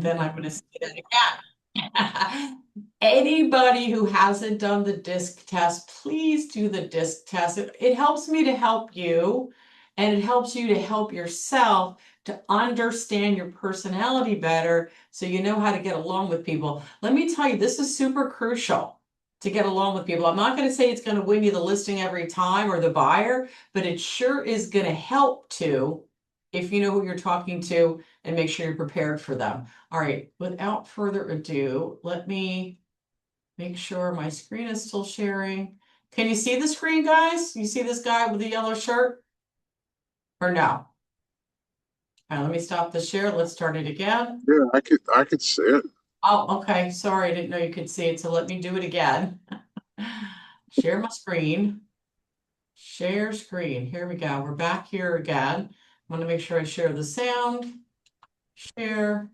then I'm going to say that again. Anybody who hasn't done the disc test, please do the disc test. It helps me to help you, and it helps you to help yourself to understand your personality better so you know how to get along with people. Let me tell you, this is super crucial to get along with people. I'm not going to say it's going to win you the listing every time or the buyer, but it sure is going to help to if you know who you're talking to and make sure you're prepared for them. All right, without further ado, let me make sure my screen is still sharing. Can you see the screen, guys? You see this guy with the yellow shirt? Or no? All right, let me stop the share. Let's start it again. Yeah, I could see it. Oh, okay. Sorry, I didn't know you could see it, so let me do it again. Share my screen. Share screen. Here we go. We're back here again. I want to make sure I share the sound. Share.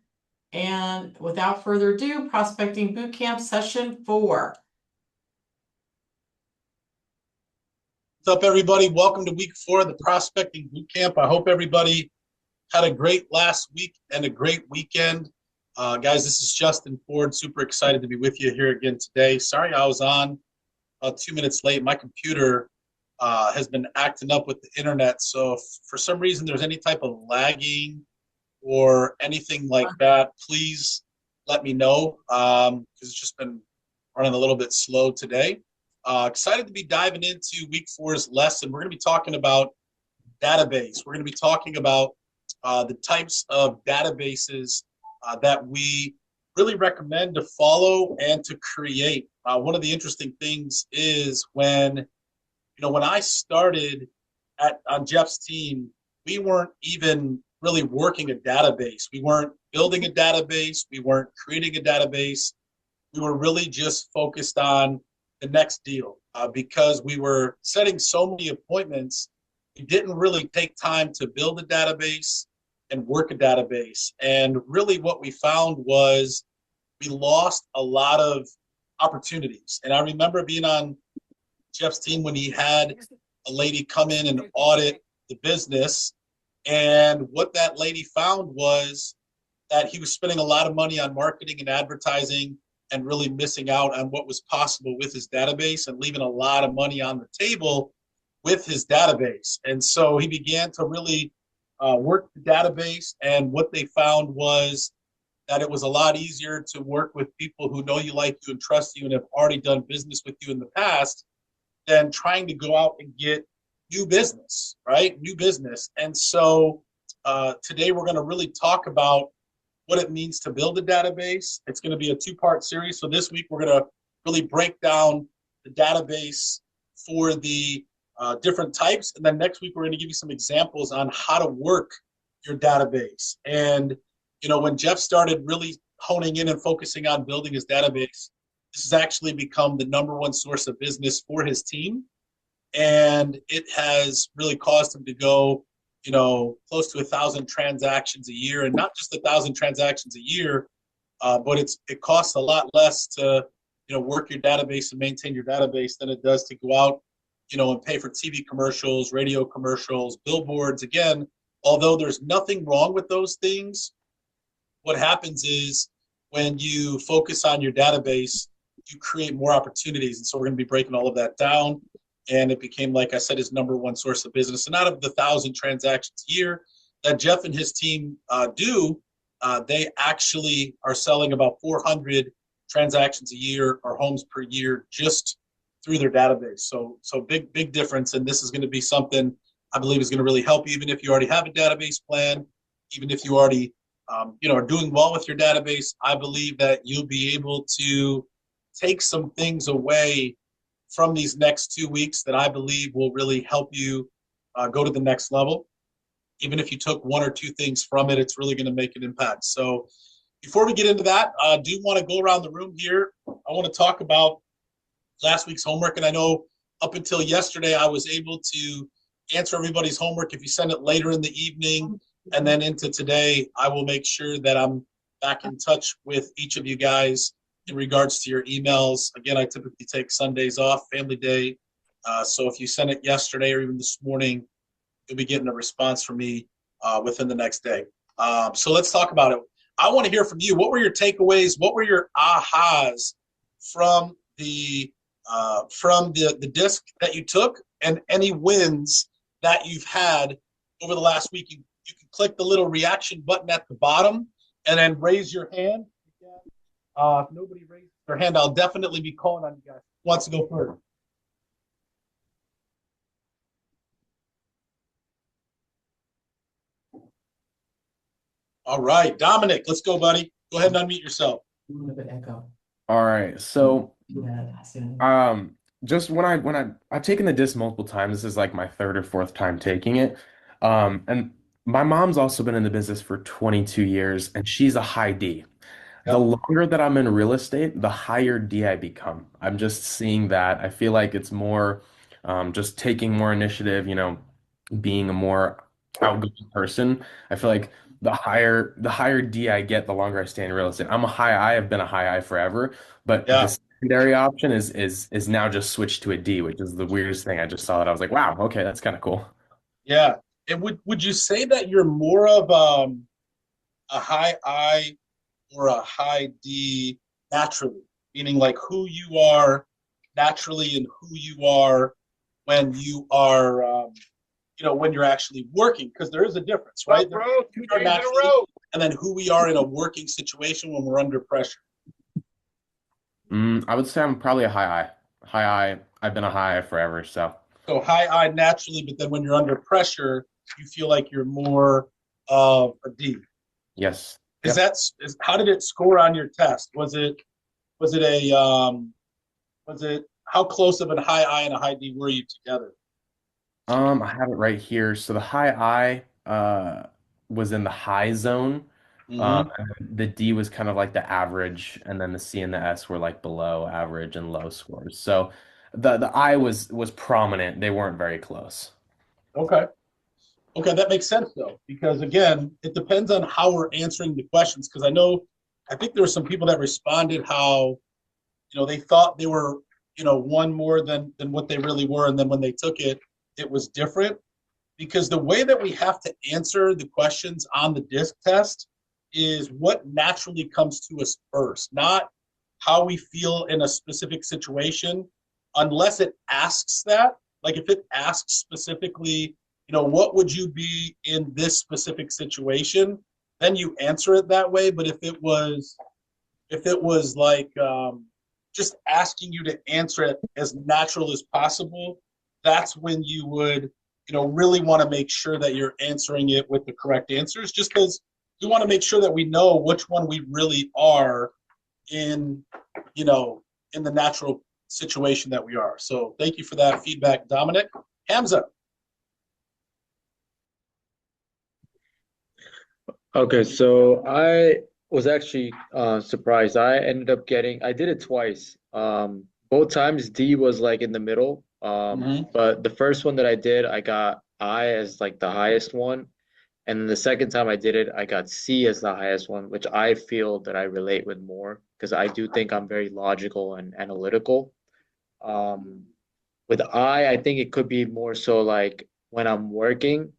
And without further ado, Prospecting Bootcamp Session 4. What's up, everybody? Welcome to week 4 of the Prospecting Bootcamp. I hope everybody had a great last week and a great weekend. Guys, this is Justin Ford. Super excited to be with you here again today. Sorry I was on 2 minutes late. My computer has been acting up with the internet. So if for some reason there's any type of lagging or anything like that, please let me know because it's just been running a little bit slow today. Excited to be diving into week 4's lesson. We're going to be talking about database. We're going to be talking about the types of databases that we really recommend to follow and to create. One of the interesting things is when I started on Jeff's team, we weren't even really working a database. We weren't building a database. We weren't creating a database. We were really just focused on the next deal because we were setting so many appointments. We didn't really take time to build a database and work a database. And really what we found was we lost a lot of opportunities. And I remember being on Jeff's team when he had a lady come in and audit the business. And what that lady found was that he was spending a lot of money on marketing and advertising and really missing out on what was possible with his database and leaving a lot of money on the table with his database. And so he began to really work the database. And what they found was that it was a lot easier to work with people who know you, like you, and trust you and have already done business with you in the past than trying to go out and get new business, right? New business. And so today we're going to really talk about what it means to build a database. It's going to be a 2-part series. So this week we're going to really break down the database for the different types. And then next week we're going to give you some examples on how to work your database. And, when Jeff started really honing in and focusing on building his database, this has actually become the #1 source of business for his team. And it has really caused him to go close to 1,000 transactions a year, and not just 1,000 transactions a year, but it costs a lot less to, work your database and maintain your database than it does to go out, and pay for TV commercials, radio commercials, billboards. Again, although there's nothing wrong with those things, what happens is when you focus on your database, you create more opportunities. And so we're going to be breaking all of that down. And it became, like I said, his #1 source of business. And out of the 1,000 transactions a year that Jeff and his team do, they actually are selling about 400 transactions a year or homes per year just through their database. So big difference. And this is going to be something I believe is going to really help you, even if you already have a database plan, even if you already are doing well with your database. I believe that you'll be able to take some things away from these next 2 weeks that I believe will really help you go to the next level. Even if you took 1 or 2 things from it, it's really going to make an impact. So before we get into that, I do want to go around the room here. I want to talk about last week's homework. And I know up until yesterday, I was able to answer everybody's homework. If you send it later in the evening and then into today, I will make sure that I'm back in touch with each of you guys in regards to your emails. Again, I typically take Sundays off, family day. So if you sent it yesterday or even this morning, you'll be getting a response from me within the next day. So let's talk about it. I want to hear from you. What were your takeaways? What were your ahas from the disc that you took, and any wins that you've had over the last week? You can click the little reaction button at the bottom and then raise your hand. If nobody raises their hand, I'll definitely be calling on you guys. Who wants to go first? All right, Dominic, let's go, buddy. Go ahead and unmute yourself. A little bit echo. All right. So, Yeah, that's it. just I've taken the disc multiple times. This is like my third or fourth time taking it. And my mom's also been in the business for 22 years, and she's a high D. The Yep. longer that I'm in real estate, the higher D I become. I'm just seeing that. I feel like it's more just taking more initiative, being a more outgoing person. I feel like the higher D I get, the longer I stay in real estate. I'm a high I, have been a high I forever, but the Yeah. secondary option is now just switched to a D, which is the weirdest thing. I just saw that. I was like, wow, okay, that's kind of cool. Yeah. And would you say that you're more of a high I or a high D naturally? Meaning like who you are naturally and who you are when you are when you're actually working, because there is a difference, right? Bro, two Are days in a naturally, row. and then who we are in a working situation when we're under pressure. I would say I'm probably a high I. High I. I've been a high I forever, so So high I naturally, but then when you're under pressure, you feel like you're more of a D. yes. Is Yep. how did it score on your test? Was it how close of a high I and a high D were you together? I have it right here. So the high I was in the high zone. Mm-hmm. And the D was kind of like the average, and then the C and the S were like below average and low scores. So the I was prominent. They weren't very close. Okay. Okay, that makes sense though, because again, it depends on how we're answering the questions. Because I think there were some people that responded how, they thought they were, one more than what they really were, and then when they took it, it was different. Because the way that we have to answer the questions on the disc test is what naturally comes to us first, not how we feel in a specific situation, unless it asks that. Like if it asks specifically, what would you be in this specific situation? Then you answer it that way. But if it was like just asking you to answer it as natural as possible, that's when you would, really want to make sure that you're answering it with the correct answers, just because we want to make sure that we know which one we really are in, in the natural situation that we are. So thank you for that feedback, Dominic. Hamza. Okay, so I was actually surprised. I did it twice. Both times D was like in the middle. Mm-hmm. But the first one that I did, I got I as like the highest one. And then the second time I did it, I got C as the highest one, which I feel that I relate with more because I do think I'm very logical and analytical. Um, with I think it could be more so like when I'm working,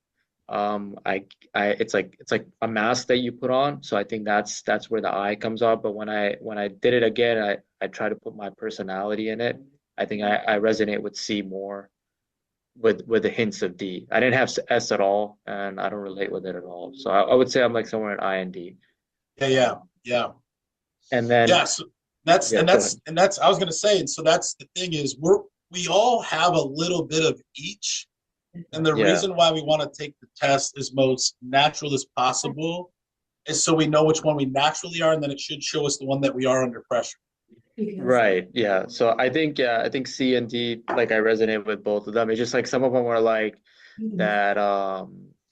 it's like a mask that you put on. So I think that's where the I comes off. But when I did it again, I try to put my personality in it. I think I resonate with C more with the hints of D. I didn't have S at all, and I don't relate with it at all. So I would say I'm like somewhere in I and D. Yeah, yeah. And then Yes, that's yeah, and go ahead. that's I was going to say, and so that's the thing is we all have a little bit of each, and the Yeah. reason why we want to take the test as most natural as possible is so we know which one we naturally are, and then it should show us the one that we are under pressure. Right. Yeah. So I think C and D, like I resonate with both of them. It's just like some of them were like that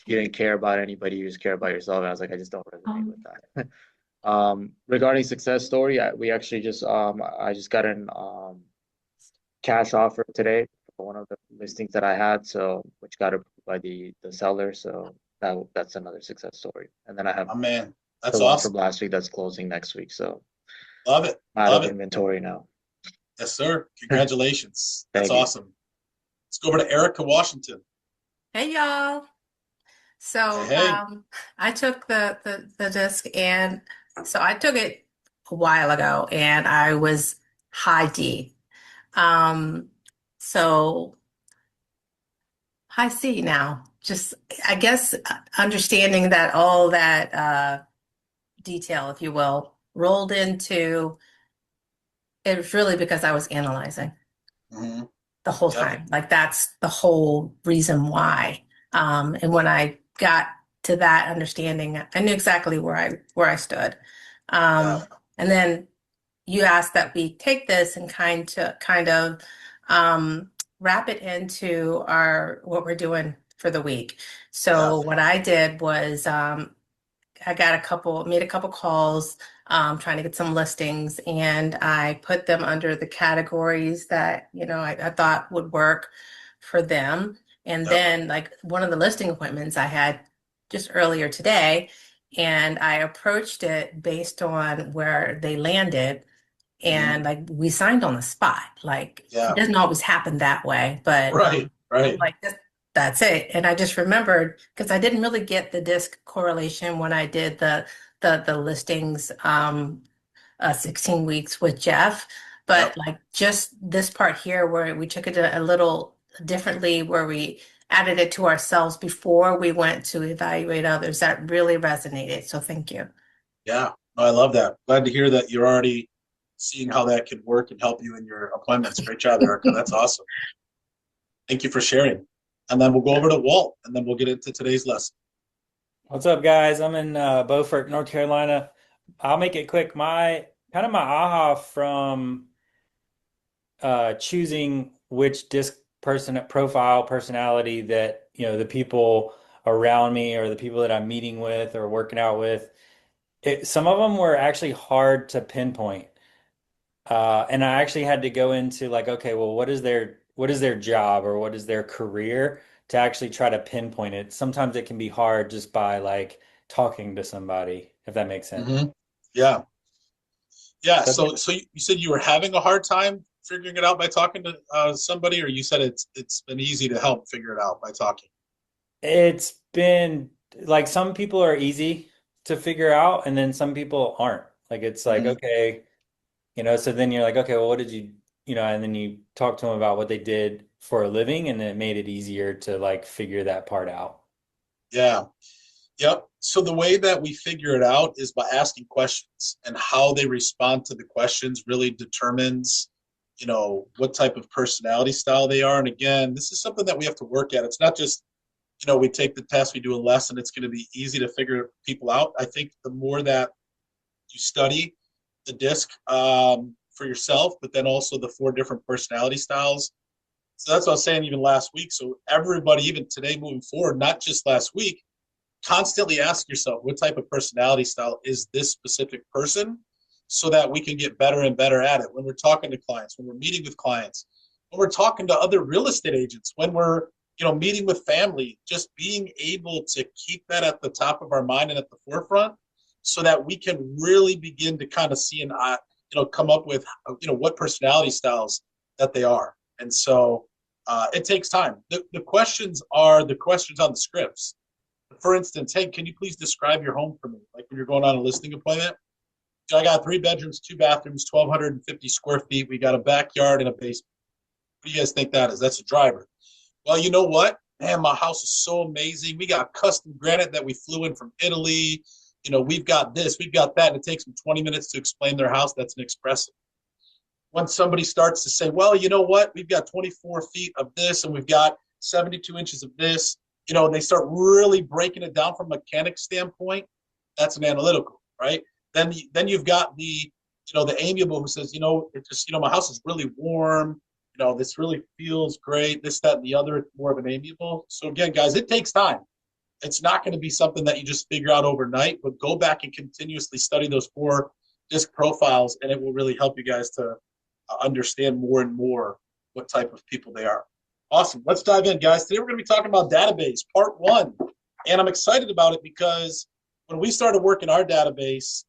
you didn't care about anybody, you just care about yourself. And I was like, I just don't resonate with that. Regarding success story, we actually just I just got an cash offer today for one of the listings that I had, so which got approved by the seller. So that's another success story. And then I have Oh man, the that's one from awesome. last week that's closing next week. So Love it, I'm out love of it. inventory now. Yes, sir. Congratulations. That's Thank you. awesome. Let's go over to Erica Washington. Hey y'all. Hey, So hey. I took the disc and So I took it a while ago and I was high D. Um, so high C now. Just, I guess, understanding that all that detail, if you will, rolled into it was really because I was analyzing Hmm. the whole Yep. time. Like that's the whole reason why. And when I got to that understanding, I knew exactly where I stood. Yeah. And then you asked that we take this and kind of wrap it into our what we're doing for the week. Yeah. So what I did was I made a couple calls, trying to get some listings, and I put them under the categories that, I thought would work for them. And Yep. then, like, one of the listing appointments I had just earlier today, and I approached it based on where they landed. Hmm. And like we signed on the spot. Like it Yeah. doesn't always happen that way, but Right. I'm Right. like, that's it. And I just remembered because I didn't really get the disc correlation when I did the listings 16 weeks with Jeff. But Yep. like just this part here where we took it a little differently, where we added it to ourselves before we went to evaluate others, that really resonated. So thank you. Yeah. No, I love that. Glad to hear that you're already seeing how that could work and help you in your appointments. Great job, Erica. That's awesome. Thank you for sharing. And then we'll go over to Walt, and then we'll get into today's lesson. What's up, guys? I'm in Beaufort, North Carolina. I'll make it quick. My aha from choosing which disc person profile personality that the people around me or the people that I'm meeting with or working out with. Some of them were actually hard to pinpoint. And I actually had to go into like, okay, well, what is their job or what is their career to actually try to pinpoint it. Sometimes it can be hard just by like talking to somebody, if that makes sense. Hmm. Yeah. Yeah. So So you said you were having a hard time figuring it out by talking to somebody, or you said it's been easy to help figure it out by talking. it's been like some people are easy to figure out, and then some people aren't. Like it's like, Hmm. okay, so then you're like, okay, well, what did and then you talk to them about what they did for a living, and it made it easier to like figure that part out. Yeah. Yep. So the way that we figure it out is by asking questions, and how they respond to the questions really determines, what type of personality style they are. And again, this is something that we have to work at. It's not just, we take the test, we do a lesson, it's going to be easy to figure people out. I think the more that you study the disc for yourself, but then also the 4 different personality styles. So that's what I was saying even last week. So everybody, even today moving forward, not just last week, constantly ask yourself, what type of personality style is this specific person, so that we can get better and better at it when we're talking to clients, when we're meeting with clients, when we're talking to other real estate agents, when we're meeting with family. Just being able to keep that at the top of our mind and at the forefront, so that we can really begin to kind of see and come up with what personality styles that they are. And so it takes time. The questions are the questions on the scripts. For instance, hey, can you please describe your home for me? Like when you're going on a listing appointment. So I got 3 bedrooms, 2 bathrooms, 1,250 square feet. We got a backyard and a basement. What do you guys think that is? That's a driver. Well, you know what? Man, my house is so amazing. We got custom granite that we flew in from Italy. We've got this, we've got that. And it takes them 20 minutes to explain their house. That's an espresso. Once somebody starts to say, well, you know what? We've got 24 feet of this and we've got 72 inches of this, and they start really breaking it down from a mechanic standpoint. That's an analytical, right? Then you've got the amiable who says, it just, my house is really warm. This really feels great. This, that, and the other. It's more of an amiable. So again, guys, it takes time. It's not going to be something that you just figure out overnight, but go back and continuously study those 4 disc profiles, and it will really help you guys to understand more and more what type of people they are. Awesome. Let's dive in, guys. Today we're going to be talking about database, part 1. And I'm excited about it because when we started working our database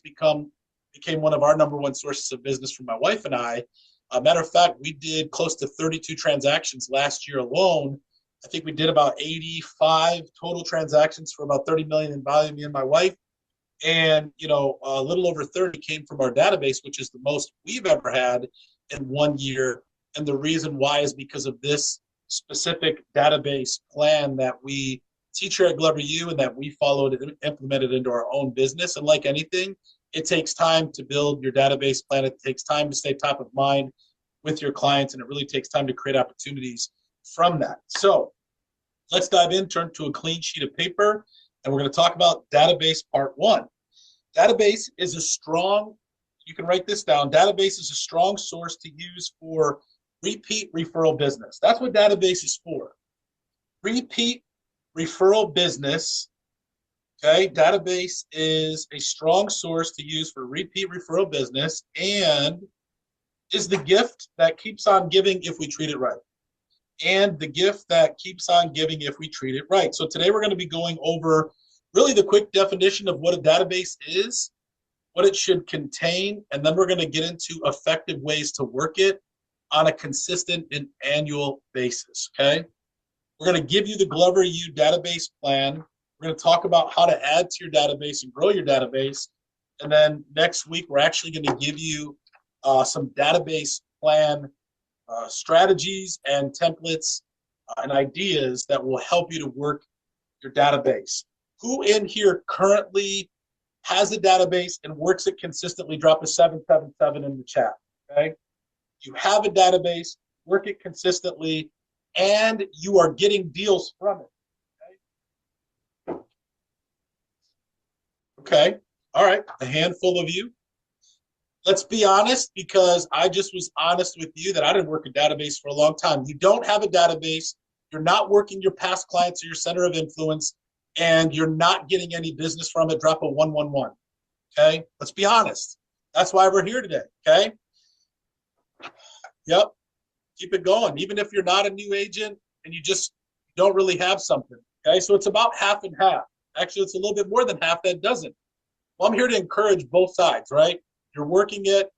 became one of our number 1 sources of business for my wife and I. Matter of fact, we did close to 32 transactions last year alone. I think we did about 85 total transactions for about 30 million in value, me and my wife. And, a little over 30 came from our database, which is the most we've ever had in 1 year. And the reason why is because of this specific database plan that we teach here at Glover U and that we followed and implemented into our own business. And like anything, it takes time to build your database plan. It takes time to stay top of mind with your clients, and it really takes time to create opportunities from that. So let's dive in, turn to a clean sheet of paper, and we're going to talk about database part one. Database is a strong, you can write this down, database is a strong source to use for repeat referral business. That's what database is for. Repeat referral business. Okay, database is a strong source to use for repeat referral business and is the gift that keeps on giving if we treat it right. And the gift that keeps on giving if we treat it right. So today we're going to be going over really the quick definition of what a database is, what it should contain, and then we're going to get into effective ways to work it on a consistent and annual basis, okay? We're going to give you the Glover U database plan. We're going to talk about how to add to your database and grow your database. And then next week, we're actually going to give you some database plan strategies and templates and ideas that will help you to work your database. Who in here currently has a database and works it consistently? Drop a 777 in the chat, okay? You have a database, work it consistently, and you are getting deals from it. Okay, all right, a handful of you. Let's be honest, because I just was honest with you that I didn't work a database for a long time. You don't have a database, you're not working your past clients or your center of influence, and you're not getting any business from it. Drop a 111, okay? Let's be honest. That's why we're here today, okay? Yep, keep it going. Even if you're not a new agent and you just don't really have something, okay? So it's about half and half. Actually, it's a little bit more than half that doesn't. Well, I'm here to encourage both sides, right? You're working it,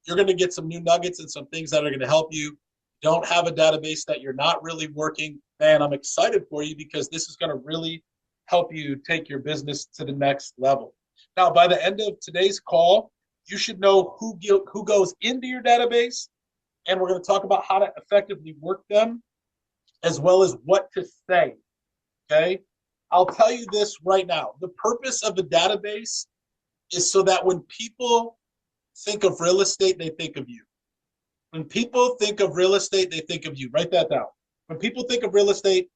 you're going to get some new nuggets and some things that are going to help you. Don't have a database that you're not really working. Man, I'm excited for you because this is going to really help you take your business to the next level. Now, by the end of today's call, you should know who goes into your database, and we're going to talk about how to effectively work them, as well as what to say, okay? I'll tell you this right now. The purpose of the database is so that when people think of real estate, they think of you. When people think of real estate, they think of you. Write that down. When people think of real estate,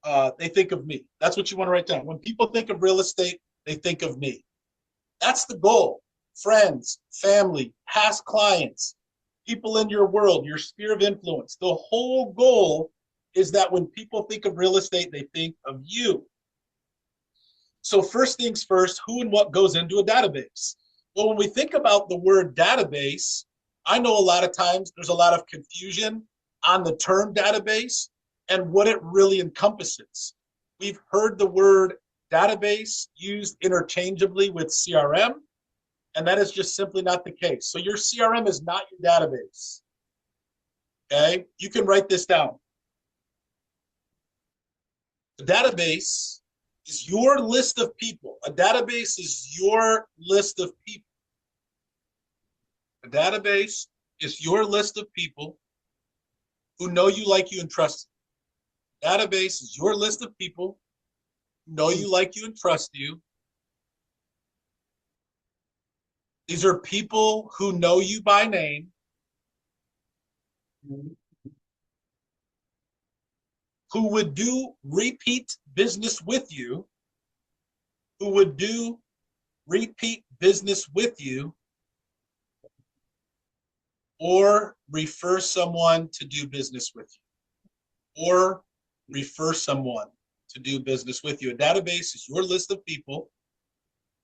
they think of me. That's what you want to write down. When people think of real estate, they think of me. That's the goal. Friends, family, past clients, people in your world, your sphere of influence. The whole goal is that when people think of real estate, they think of you. So first things first, who and what goes into a database? Well, when we think about the word database, I know a lot of times there's a lot of confusion on the term database and what it really encompasses. We've heard the word database used interchangeably with CRM, and that is just simply not the case. So your CRM is not your database, okay? You can write this down. The database is your list of people. A database is your list of people. A database is your list of people who know you, like you, and trust you. Database is your list of people who know you, like you, and trust you. These are people who know you by name, who would do repeat business with you, or refer someone to do business with you, A database is your list of people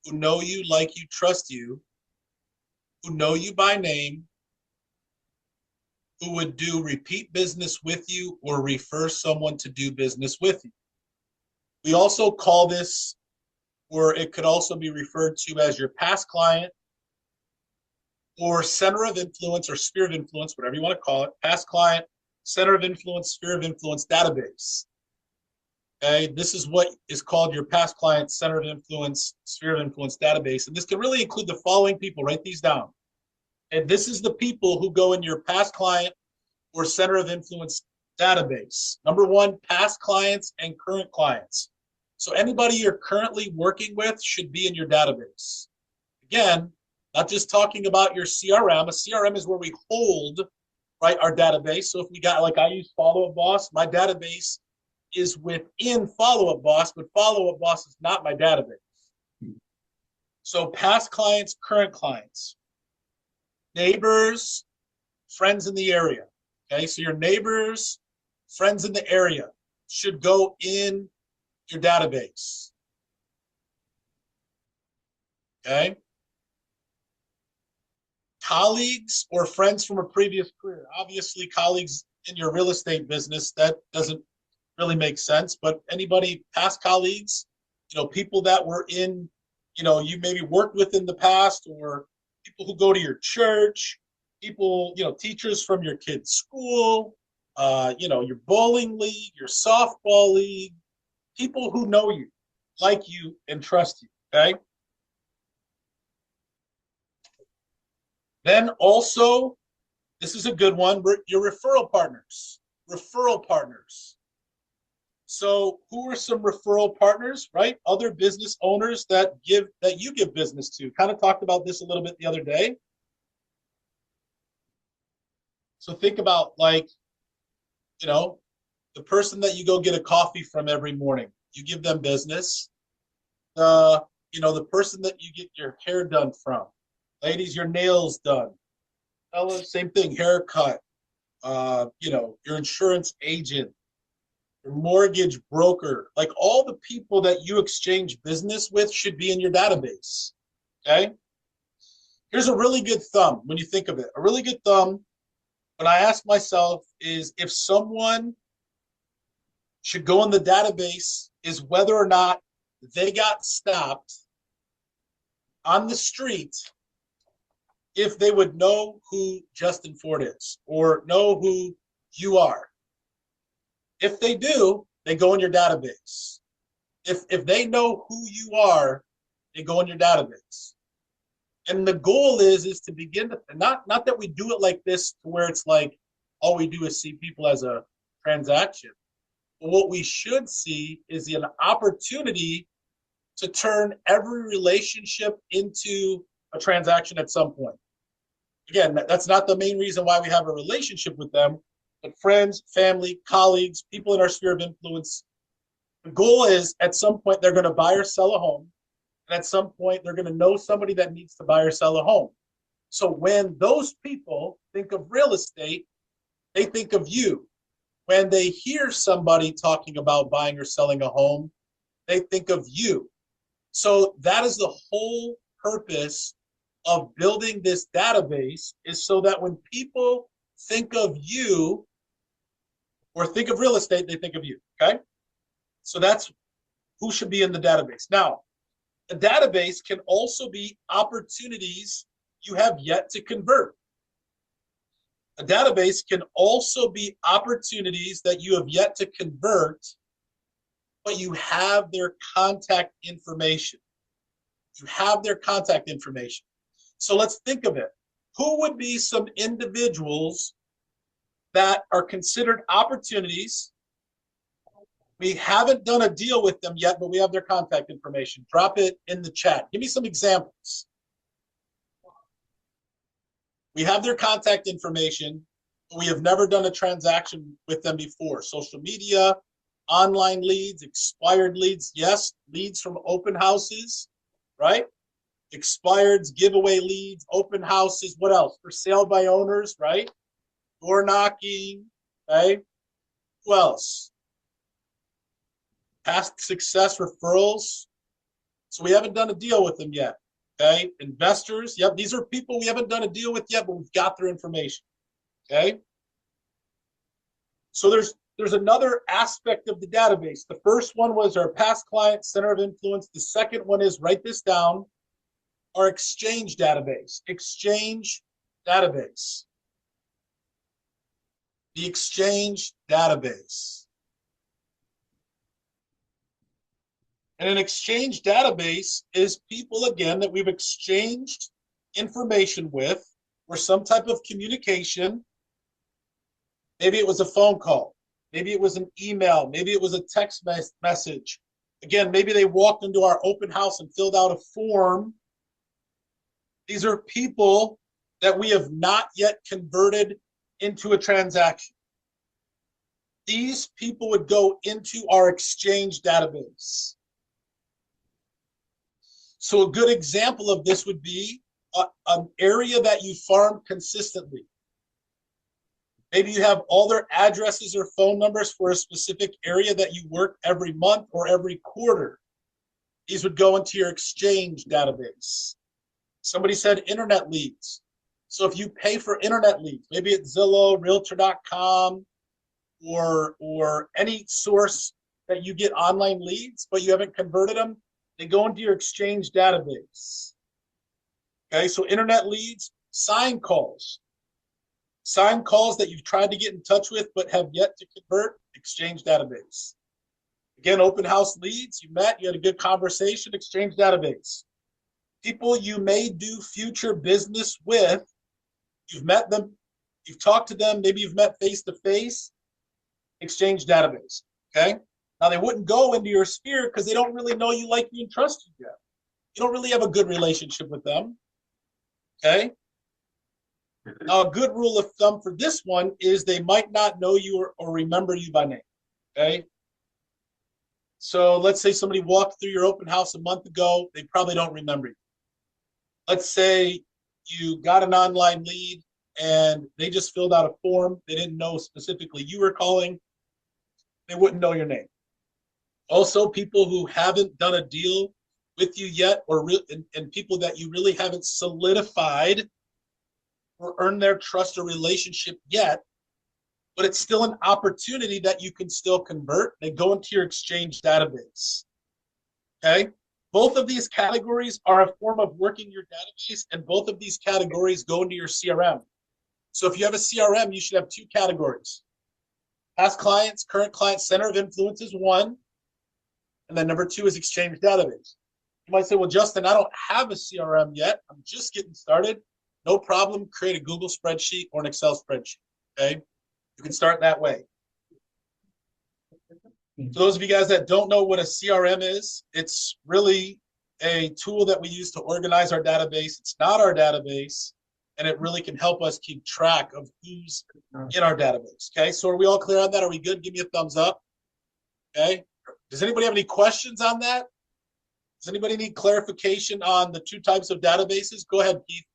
who know you, like you, trust you, who know you by name, who would do repeat business with you or refer someone to do business with you. We also call this, or it could also be referred to as your past client or center of influence or sphere of influence, whatever you want to call it, past client, center of influence, sphere of influence database. Okay, this is what is called your past client center of influence, sphere of influence database. And this can really include the following people. Write these down. And this is the people who go in your past client or center of influence database. Number one, past clients and current clients. So anybody you're currently working with should be in your database. Again, not just talking about your CRM. A CRM is where we hold, right, our database. So if we got, like I use Follow Up Boss, my database is within Follow Up Boss, but Follow Up Boss is not my database. So past clients, current clients, neighbors, friends in the area. Okay, so your neighbors, friends in the area should go in your database. Okay. Colleagues or friends from a previous career. Obviously, colleagues in your real estate business, that doesn't really make sense, but anybody, past colleagues, people that were in, you maybe worked with in the past, or people who go to your church, people, teachers from your kid's school, your bowling league, your softball league, people who know you, like you, and trust you, okay? Then also, this is a good one, your referral partners. Referral partners. So who are some referral partners, right? Other business owners that you give business to. Kind of talked about this a little bit the other day. So think about, like, the person that you go get a coffee from every morning. You give them business. The person that you get your hair done from. Ladies, your nails done. Fellas, same thing, haircut. Your insurance agent, your mortgage broker, like all the people that you exchange business with should be in your database. Okay. Here's a really good thumb when you think of it. A really good thumb when I ask myself is if someone should go in the database is whether or not they got stopped on the street, if they would know who Justin Ford is or know who you are. If they do, they go in your database. If they know who you are, they go in your database. And the goal is to begin to, not that we do it like this to where it's like all we do is see people as a transaction. But what we should see is an opportunity to turn every relationship into a transaction at some point. Again, that's not the main reason why we have a relationship with them, but friends, family, colleagues, people in our sphere of influence. The goal is at some point they're going to buy or sell a home. And at some point they're going to know somebody that needs to buy or sell a home. So when those people think of real estate, they think of you. When they hear somebody talking about buying or selling a home, they think of you. So that is the whole purpose of building this database, is so that when people think of you or think of real estate, they think of you, okay? So that's who should be in the database. Now, a database can also be opportunities you have yet to convert. A database can also be opportunities that you have yet to convert, but you have their contact information. You have their contact information. So let's think of it. Who would be some individuals that are considered opportunities? We haven't done a deal with them yet, but we have their contact information. Drop it in the chat. Give me some examples. We have their contact information, but we have never done a transaction with them before. Social media, online leads, expired leads. Yes, leads from open houses, right? Expireds, giveaway leads, open houses. What else? For sale by owners, right? Door knocking, okay? Who else? Past success referrals. So we haven't done a deal with them yet, okay? Investors, yep, these are people we haven't done a deal with yet, but we've got their information, okay? So there's another aspect of the database. The first one was our past client center of influence. The second one is, write this down, our exchange database. Exchange database. The exchange database. And an exchange database is people, again, that we've exchanged information with or some type of communication. Maybe it was a phone call. Maybe it was an email. Maybe it was a text message. Again, maybe they walked into our open house and filled out a form. These are people that we have not yet converted into a transaction. These people would go into our exchange database. So a good example of this would be an area that you farm consistently. Maybe you have all their addresses or phone numbers for a specific area that you work every month or every quarter. These would go into your exchange database. Somebody said internet leads. So if you pay for internet leads, maybe it's Zillow, Realtor.com, or any source that you get online leads, but you haven't converted them, they go into your exchange database. Okay, so internet leads, sign calls that you've tried to get in touch with but have yet to convert, exchange database. Again, open house leads, you met, you had a good conversation, exchange database. People you may do future business with, you've met them, you've talked to them, maybe you've met face to face, exchange database. Okay, now they wouldn't go into your sphere because they don't really know you, like you, and trust you yet. You don't really have a good relationship with them. Okay, now a good rule of thumb for this one is they might not know you or remember you by name. Okay, so let's say somebody walked through your open house a month ago, they probably don't remember you. Let's say you got an online lead and they just filled out a form, they didn't know specifically you were calling, they wouldn't know your name. Also, people who haven't done a deal with you yet, and people that you really haven't solidified or earned their trust or relationship yet, but it's still an opportunity that you can still convert. They go into your exchange database. Okay, both of these categories are a form of working your database, and both of these categories go into your CRM. So if you have a CRM, you should have two categories. Past clients, current clients, center of influence is one, and then number two is exchange database. You might say, well, Justin, I don't have a CRM yet. I'm just getting started. No problem. Create a Google spreadsheet or an Excel spreadsheet. Okay, you can start that way. For those of you guys that don't know what a CRM is, it's really a tool that we use to organize our database. It's not our database, and it really can help us keep track of who's in our database. Okay, so are we all clear on that? Are we good? Give me a thumbs up. Okay, does anybody have any questions on that? Does anybody need clarification on the two types of databases? Go ahead, Keith.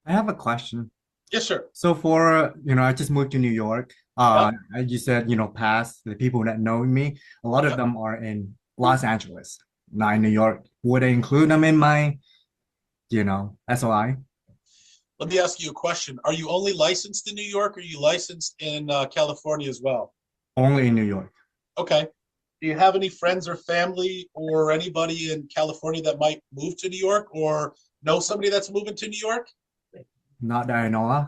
I have a question. Yes, sir. So for, I just moved to New York. Yep. As you said, past the people that know me, a lot of them are in Los Angeles, not in New York. Would I include them in my, SOI? Let me ask you a question. Are you only licensed in New York, or are you licensed in California as well? Only in New York. Okay. Do you have any friends or family or anybody in California that might move to New York, or know somebody that's moving to New York? Not that I know of.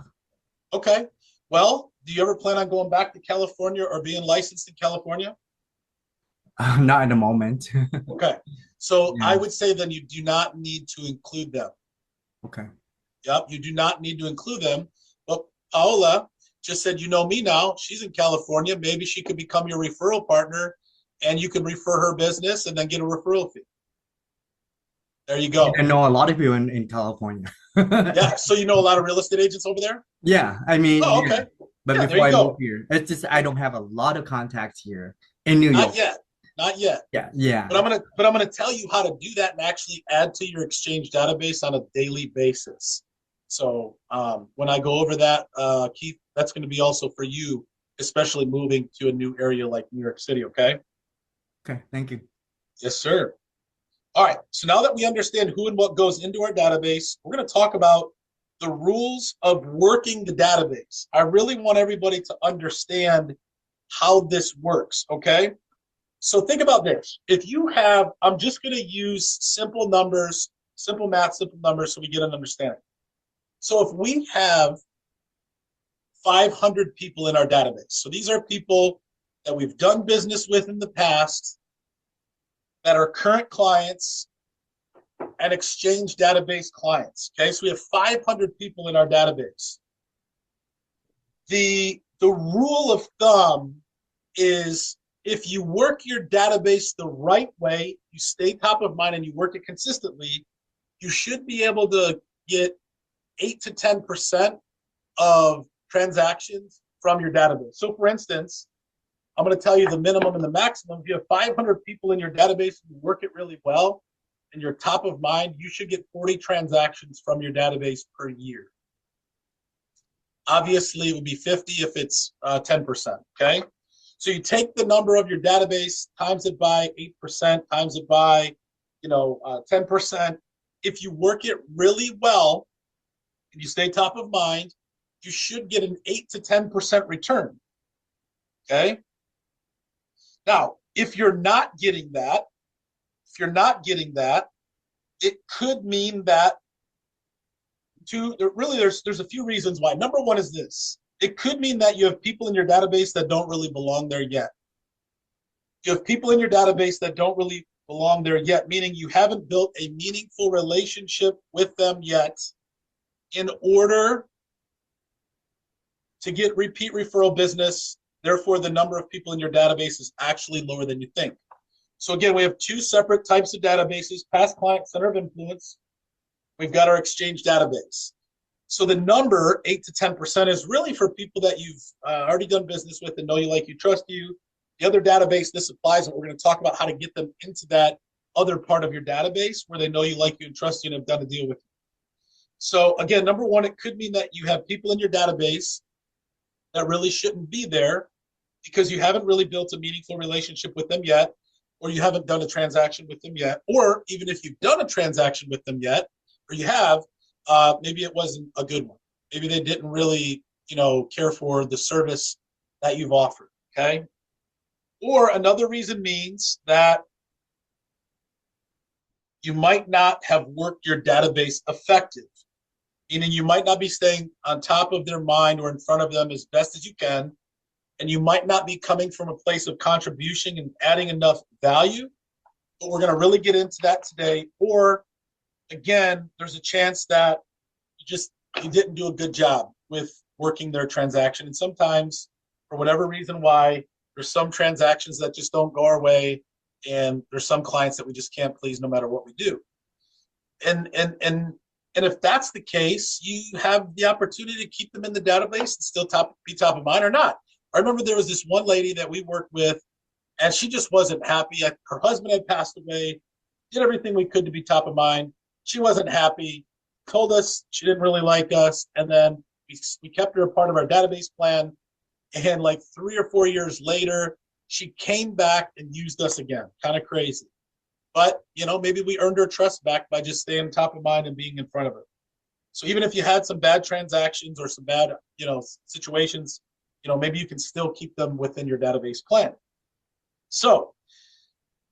Okay. Well, do you ever plan on going back to California or being licensed in California? Not at the moment. Okay. So Yeah. I would say then you do not need to include them. Okay. Yep, you do not need to include them. But Paola just said, you know me now. She's in California. Maybe she could become your referral partner, and you can refer her business and then get a referral fee. There you go. I know a lot of people in California. Yeah, so you know a lot of real estate agents over there? Yeah, I mean, Oh, okay. But Yeah, there before you I go. moved here, it's just I don't have a lot of contacts here in New York. Not yet. Not yet. Yeah. But I'm gonna tell you how to do that and actually add to your exchange database on a daily basis. So when I go over that, Keith, that's going to be also for you, especially moving to a new area like New York City. Okay. Okay, thank you. Yes, sir. All right. So now that we understand who and what goes into our database, we're going to talk about the rules of working the database. I really want everybody to understand how this works. Okay. So think about this. If you have, I'm just going to use simple numbers, simple math, simple numbers, so we get an understanding. So if we have 500 people in our database, so these are people that we've done business with in the past that are current clients and Exchange database clients. Okay, so we have 500 people in our database. The rule of thumb is if you work your database the right way, you stay top of mind and you work it consistently, you should be able to get 8 to 10% of transactions from your database. So for instance, I'm going to tell you the minimum and the maximum. If you have 500 people in your database and you work it really well and you're top of mind, you should get 40 transactions from your database per year. Obviously, it would be 50 if it's 10%, okay? So you take the number of your database, times it by 8%, times it by 10%. If you work it really well and you stay top of mind, you should get an 8 to 10% return, okay? Now, if you're not getting that, it could mean that there's a few reasons why. Number one is this. It could mean that you have people in your database that don't really belong there yet. You have people in your database that don't really belong there yet, meaning you haven't built a meaningful relationship with them yet in order to get repeat referral business. Therefore, the number of people in your database is actually lower than you think. So again, we have two separate types of databases: past client, center of influence. We've got our Exchange database. So the number 8 to 10% is really for people that you've already done business with and know you, like you, trust you. The other database, this applies, and we're going to talk about how to get them into that other part of your database where they know you, like you, and trust you and have done a deal with you. So again, number one, it could mean that you have people in your database that really shouldn't be there because you haven't really built a meaningful relationship with them yet, or you haven't done a transaction with them yet, or even if you've done a transaction with them yet, or you have, maybe it wasn't a good one. Maybe they didn't really, care for the service that you've offered, okay? Or another reason means that you might not have worked your database effective, meaning you might not be staying on top of their mind or in front of them as best as you can, and you might not be coming from a place of contribution and adding enough value, but we're going to really get into that today. Or again, there's a chance that you didn't do a good job with working their transaction. And sometimes, for whatever reason why, there's some transactions that just don't go our way, and there's some clients that we just can't please no matter what we do. And if that's the case, you have the opportunity to keep them in the database and still be top of mind or not. I remember there was this one lady that we worked with, and she just wasn't happy. Her husband had passed away, did everything we could to be top of mind. She wasn't happy, told us she didn't really like us, and then we kept her a part of our database plan. And like 3 or 4 years later, she came back and used us again. Kind of crazy. But, maybe we earned her trust back by just staying top of mind and being in front of her. So even if you had some bad transactions or some bad, situations, maybe you can still keep them within your database plan. So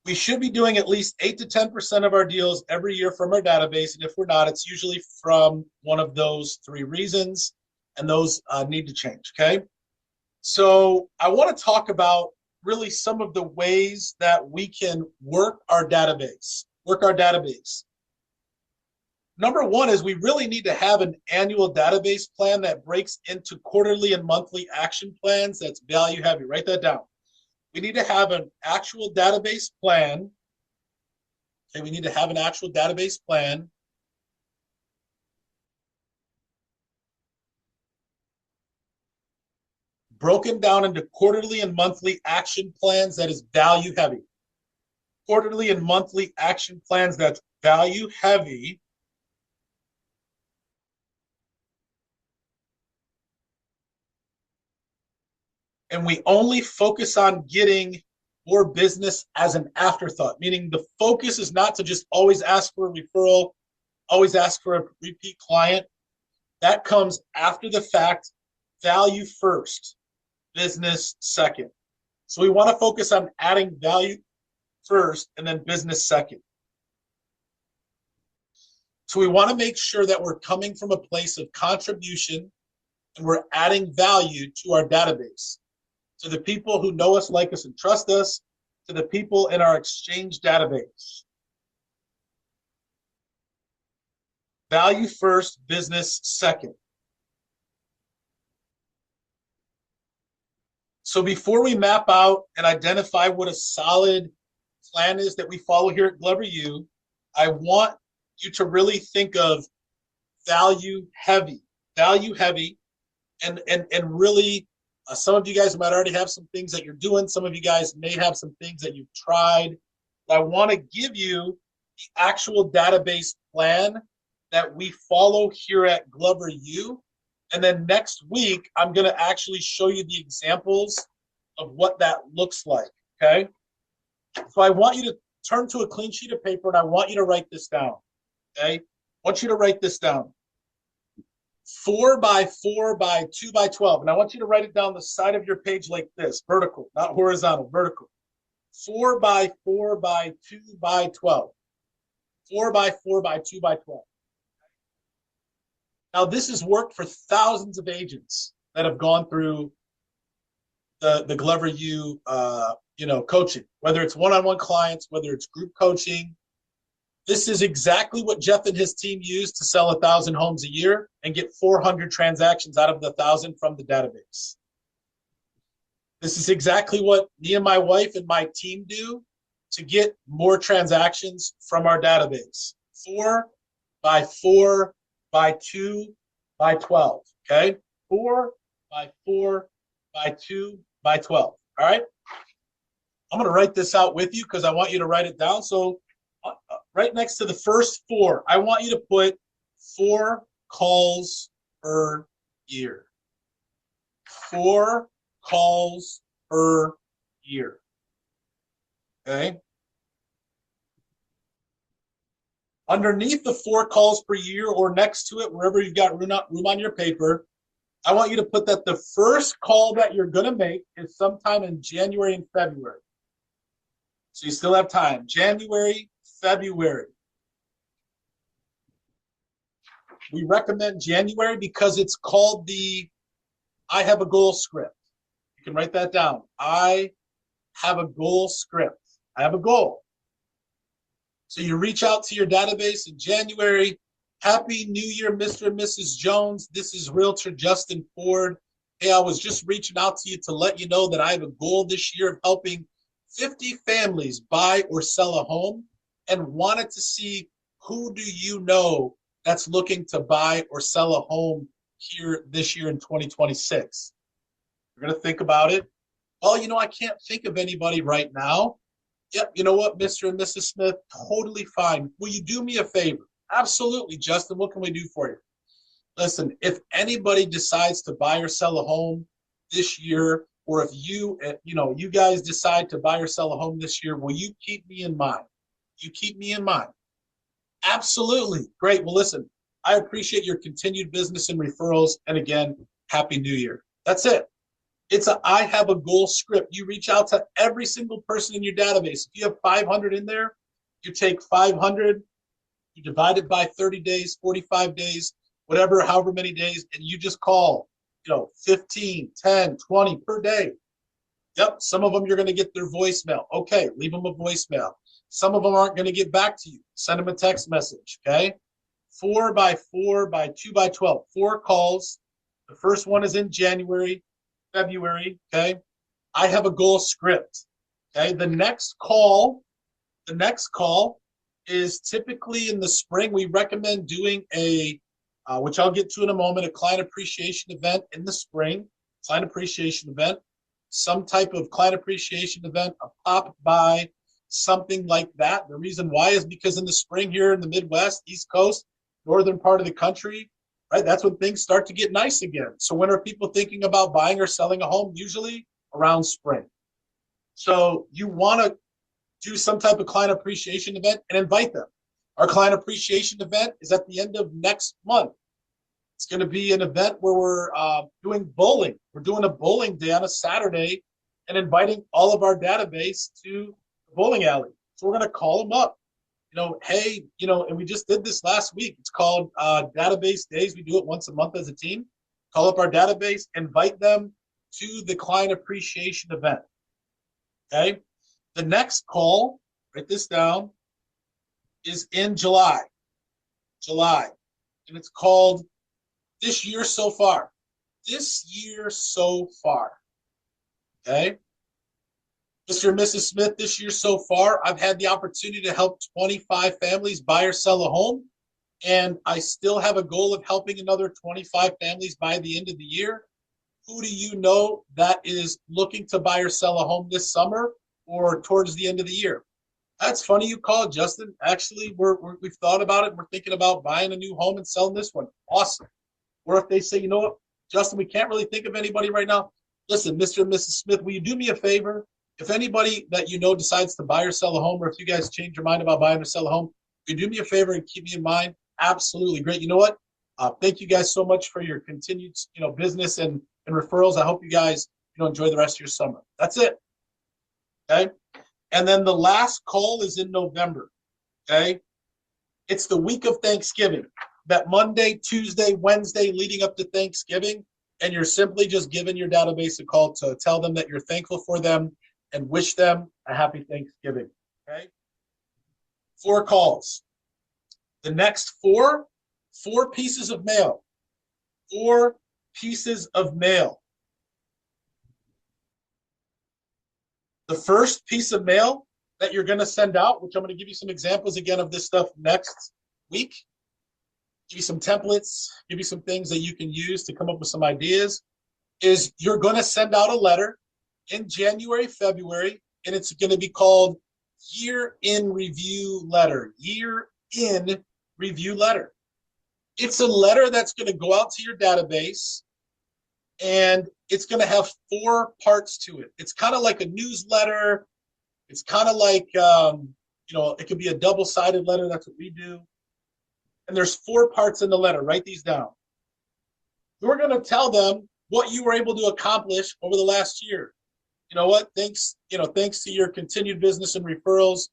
we should be doing at least 8 to 10% of our deals every year from our database. And if we're not, it's usually from one of those 3 reasons, and those need to change, okay? So I want to talk about really some of the ways that we can work our database. Number one is we really need to have an annual database plan that breaks into quarterly and monthly action plans that's value heavy. Write that down. We need to have an actual database plan. Okay, we need to have an actual database plan. Broken down into quarterly and monthly action plans that is value heavy. Quarterly and monthly action plans that's value heavy. And we only focus on getting more business as an afterthought, meaning the focus is not to just always ask for a referral, always ask for a repeat client. That comes after the fact. Value first, business second. So we want to focus on adding value first and then business second. So we want to make sure that we're coming from a place of contribution and we're adding value to our database. to the people who know us, like us, and trust us, to the people in our Exchange database. Value first, business second. So before we map out and identify what a solid plan is that we follow here at Glover U, I want you to really think of value heavy, and really, some of you guys might already have some things that you're doing. Some of you guys may have some things that you've tried. I want to give you the actual database plan that we follow here at Glover U. And then next week, I'm going to actually show you the examples of what that looks like, okay? So I want you to turn to a clean sheet of paper, and I want you to write this down, okay? I want you to write this down. 4 by 4 by 2 by 12. And I want you to write it down the side of your page like this, vertical, not horizontal, vertical. 4 by 4 by 2 by 12. 4 by 4 by 2 by 12. Now, this has worked for thousands of agents that have gone through the Glover U, coaching, whether it's one-on-one clients, whether it's group coaching. This is exactly what Jeff and his team use to sell 1,000 homes a year and get 400 transactions out of the 1,000 from the database. This is exactly what me and my wife and my team do to get more transactions from our database. 4 by 4 by 2 by 12, okay? 4 by 4 by 2 by 12, all right? I'm gonna write this out with you because I want you to write it down. So right next to the first 4, I want you to put 4 calls per year. 4 calls per year, okay? Underneath the 4 calls per year, or next to it, wherever you've got room on your paper, I want you to put that the first call that you're going to make is sometime in January and February. So you still have time. January, February. We recommend January because it's called the I have a goal script. You can write that down. I have a goal script. I have a goal. So you reach out to your database in January. Happy New Year, Mr. and Mrs. Jones. This is Realtor Justin Ford. Hey, I was just reaching out to you to let you know that I have a goal this year of helping 50 families buy or sell a home, and wanted to see who do you know that's looking to buy or sell a home here this year in 2026. You're going to think about it. Well, I can't think of anybody right now. Yep, you know what, Mr. and Mrs. Smith, totally fine. Will you do me a favor? Absolutely, Justin. What can we do for you? Listen, if anybody decides to buy or sell a home this year, or if you guys decide to buy or sell a home this year, will you keep me in mind? You keep me in mind. Absolutely. Great. Well, listen, I appreciate your continued business and referrals. And again, Happy New Year. That's it. I have a goal script. You reach out to every single person in your database. If you have 500 in there, you take 500, you divide it by 30 days, 45 days, whatever, however many days, and you just call, 15, 10, 20 per day. Yep, some of them you're going to get their voicemail. Okay, leave them a voicemail. Some of them aren't going to get back to you. Send them a text message, okay? 4 by 4 by 2 by 12, 4 calls. The first one is in January, February, okay? I have a goal script, okay? The next call is typically in the spring. We recommend doing which I'll get to in a moment, a client appreciation event in the spring, client appreciation event, some type of client appreciation event, a pop-by, something like that. The reason why is because in the spring here in the Midwest, East Coast, northern part of the country, right, that's when things start to get nice again. So when are people thinking about buying or selling a home? Usually around spring. So you want to do some type of client appreciation event and invite them. Our client appreciation event is at the end of next month. It's going to be an event where we're doing bowling. We're doing a bowling day on a Saturday and inviting all of our database to the bowling alley. So we're going to call them up. Hey, and we just did this last week. It's called Database Days. We do it once a month as a team. Call up our database, invite them to the client appreciation event. Okay. The next call, write this down, is in July. July. And it's called This Year So Far. This year so far. Okay. Mr. and Mrs. Smith, this year so far, I've had the opportunity to help 25 families buy or sell a home. And I still have a goal of helping another 25 families by the end of the year. Who do you know that is looking to buy or sell a home this summer or towards the end of the year? That's funny you called, Justin. Actually, we've thought about it. We're thinking about buying a new home and selling this one. Awesome. Or if they say, you know what, Justin, we can't really think of anybody right now. Listen, Mr. and Mrs. Smith, will you do me a favor? If anybody that you know decides to buy or sell a home, or if you guys change your mind about buying or sell a home, will you do me a favor and keep me in mind? Absolutely. Great. You know what? Thank you guys so much for your continued, business and referrals. I hope you guys, enjoy the rest of your summer. That's it. Okay. And then the last call is in November. Okay. It's the week of Thanksgiving, that Monday, Tuesday, Wednesday leading up to Thanksgiving. And you're simply just giving your database a call to tell them that you're thankful for them and wish them a happy Thanksgiving. Okay. 4 calls. The next four pieces of mail. 4 pieces of mail. The first piece of mail that you're going to send out, which I'm going to give you some examples again of this stuff next week, give you some templates, give you some things that you can use to come up with some ideas, is you're going to send out a letter in January, February, and it's going to be called Year in Review Letter. Year in Review Letter. It's a letter that's going to go out to your database, and it's going to have 4 parts to it. It's kind of like a newsletter. It's kind of like, it could be a double-sided letter. That's what we do. And there's 4 parts in the letter. Write these down. We're going to tell them what you were able to accomplish over the last year. You know what? Thanks to your continued business and referrals,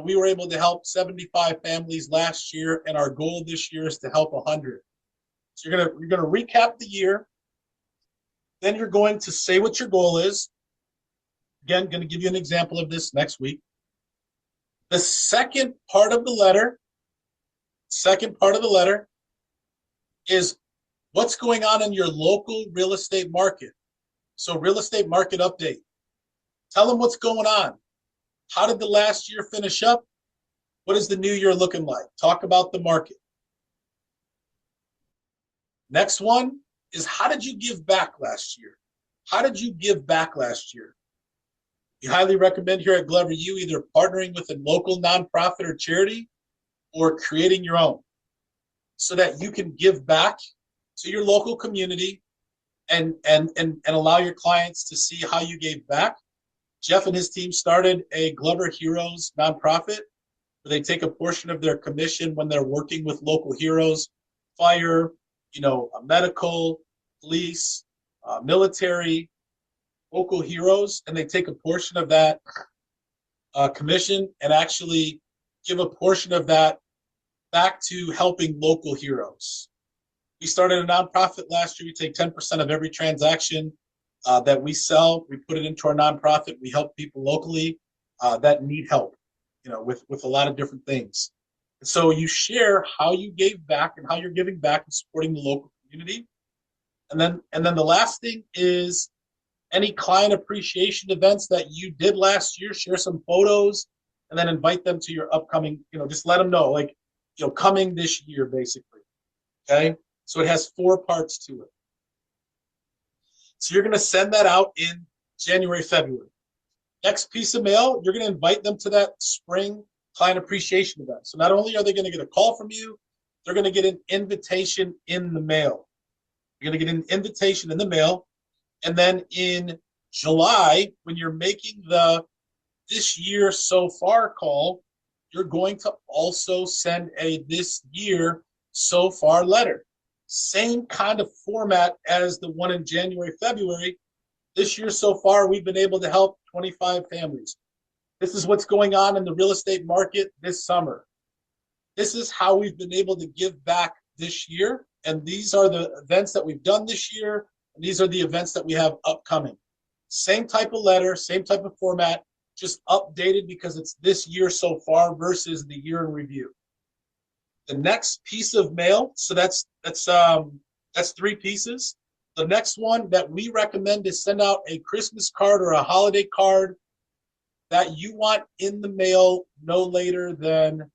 we were able to help 75 families last year, and our goal this year is to help 100. So you're gonna recap the year. Then you're going to say what your goal is. Again, going to give you an example of this next week. The second part of the letter is what's going on in your local real estate market. So real estate market update. Tell them what's going on. How did the last year finish up? What is the new year looking like? Talk about the market. Next one is, how did you give back last year? How did you give back last year? We highly recommend here at Glover U either partnering with a local nonprofit or charity or creating your own so that you can give back to your local community and allow your clients to see how you gave back. Jeff and his team started a Glover Heroes nonprofit where they take a portion of their commission when they're working with local heroes, fire, medical, police, military, local heroes, and they take a portion of that commission and actually give a portion of that back to helping local heroes. We started a nonprofit last year. We take 10% of every transaction that we sell. We put it into our nonprofit. We help people locally that need help, with a lot of different things. And so you share how you gave back and how you're giving back and supporting the local community. And then the last thing is any client appreciation events that you did last year. Share some photos and then invite them to your upcoming, just let them know, coming this year, basically. Okay. So it has 4 parts to it. So you're going to send that out in January, February. Next piece of mail, you're going to invite them to that spring client appreciation event. So not only are they going to get a call from you, they're going to get an invitation in the mail. You're going to get an invitation in the mail. And then in July, when you're making the This Year So Far call, you're going to also send a This Year So Far letter. Same kind of format as the one in January, February. This year so far, we've been able to help 25 families. This is what's going on in the real estate market this summer. This is how we've been able to give back this year. And these are the events that we've done this year. And these are the events that we have upcoming. Same type of letter, same type of format, just updated because it's this year so far versus the year in review. The next piece of mail, so that's 3 pieces. The next one that we recommend is send out a Christmas card or a holiday card that you want in the mail no later than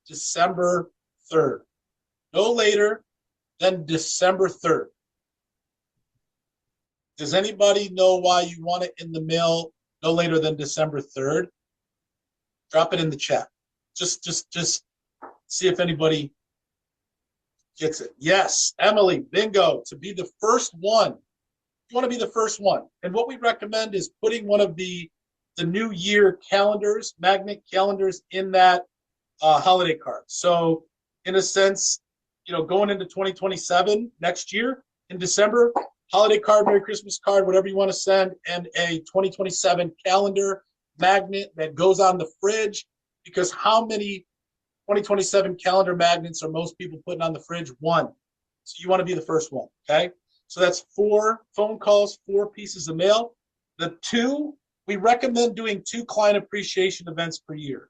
December 3rd. No later than December 3rd. Does anybody know why you want it in the mail no later than December 3rd? Drop it in the chat. Just see if anybody gets it. Yes, Emily, bingo, to be the first one. You want to be the first one. And what we recommend is putting one of the New Year calendars, magnet calendars, in that holiday card. So in a sense, going into 2027 next year in December, holiday card, Merry Christmas card, whatever you want to send, and a 2027 calendar magnet that goes on the fridge. Because how many 2027 calendar magnets are most people putting on the fridge? 1. So you want to be the first one, okay? So that's 4 phone calls, 4 pieces of mail. The 2, we recommend doing 2 client appreciation events per year.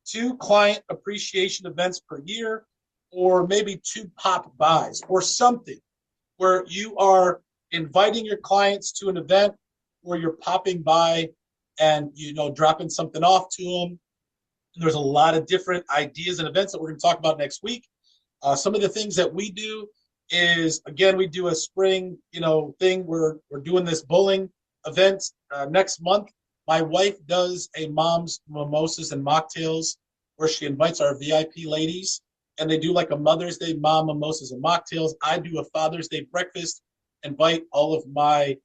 2 client appreciation events per year, or maybe 2 pop buys or something where you are inviting your clients to an event where you're popping by and, dropping something off to them. And there's a lot of different ideas and events that we're going to talk about next week. Some of the things that we do is, again, we do a spring, thing. We're doing this bowling event next month. My wife does a mom's mimosas and mocktails where she invites our VIP ladies, and they do like a Mother's Day mom mimosas and mocktails. I do a Father's Day breakfast, invite all of my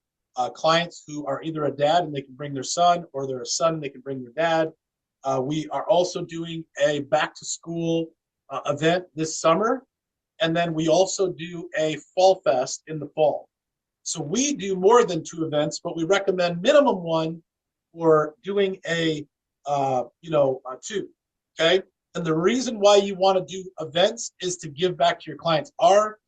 clients who are either a dad and they can bring their son, or they're a son and they can bring their dad. We are also doing a back to school event this summer. And then we also do a fall fest in the fall. So we do more than 2 events, but we recommend minimum 1 for doing a 2. Okay. And the reason why you want to do events is to give back to your clients. Our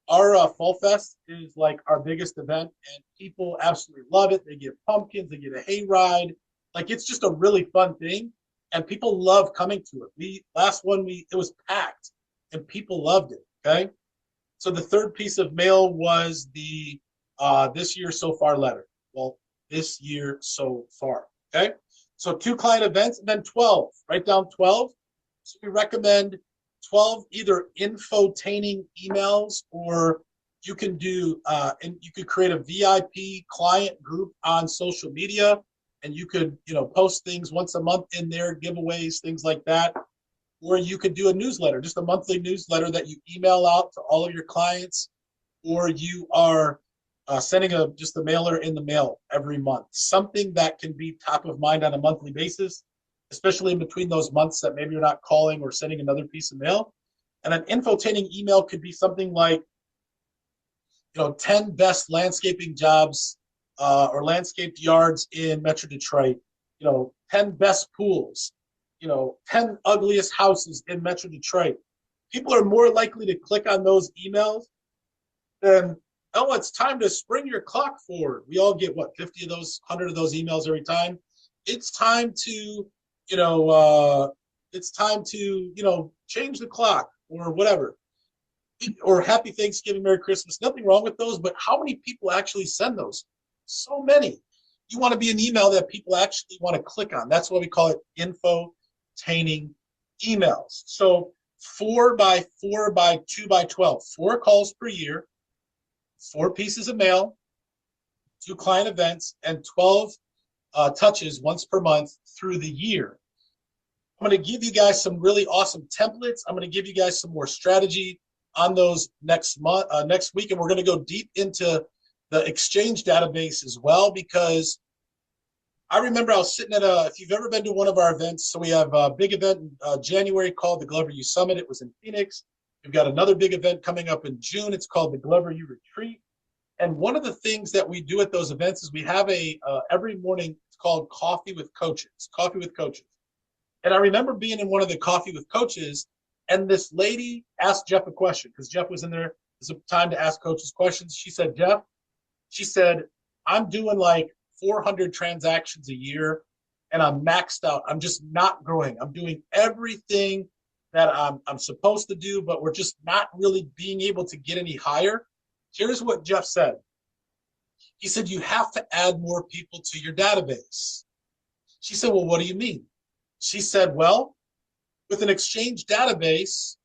fall fest is like our biggest event, and people absolutely love it. They get pumpkins, they get a hayride. Like, it's just a really fun thing, and people love coming to it. Last one, it was packed, and people loved it. Okay, so the 3rd piece of mail was the this year so far letter. Well, this year so far. Okay, so 2 client events, and then 12. Write down 12. So we recommend 12 either infotaining emails, or you can do and you could create a VIP client group on social media, and you could post things once a month in there, giveaways, things like that. Or you could do a newsletter, just a monthly newsletter that you email out to all of your clients, or you are sending just a mailer in the mail every month. Something that can be top of mind on a monthly basis, especially in between those months that maybe you're not calling or sending another piece of mail. And an infotaining email could be something like, 10 best landscaping jobs or landscaped yards in Metro Detroit, 10 best pools, 10 ugliest houses in Metro Detroit. People are more likely to click on those emails than, it's time to spring your clock forward. We all get 50 of those, 100 of those emails every time. It's time to, change the clock or whatever. Or Happy Thanksgiving, Merry Christmas. Nothing wrong with those, but how many people actually send those? So many. You want to be an email that people actually want to click on. That's why we call it infotaining emails. So 4 by 4 by 2 by 12, 4 calls per year, 4 pieces of mail, 2 client events, and 12 touches once per month through the year. I'm going to give you guys some really awesome templates. I'm going to give you guys some more strategy on those next week, and we're going to go deep into the Exchange database as well, because I remember I was sitting at if you've ever been to one of our events, so we have a big event in January called the Glover U Summit. It was in Phoenix. We've got another big event coming up in June. It's called the Glover U Retreat. And one of the things that we do at those events is we have every morning, it's called Coffee with Coaches. Coffee with Coaches. And I remember being in one of the Coffee with Coaches, and this lady asked Jeff a question, because Jeff was in there. It's a time to ask coaches questions. She said, Jeff, She said, I'm doing like 400 transactions a year and I'm maxed out. I'm just not growing. I'm doing everything that I'm supposed to do, but we're just not really being able to get any higher. Here's what Jeff said. He said, you have to add more people to your database. She said, well, what do you mean? She said, well, with an Exchange database,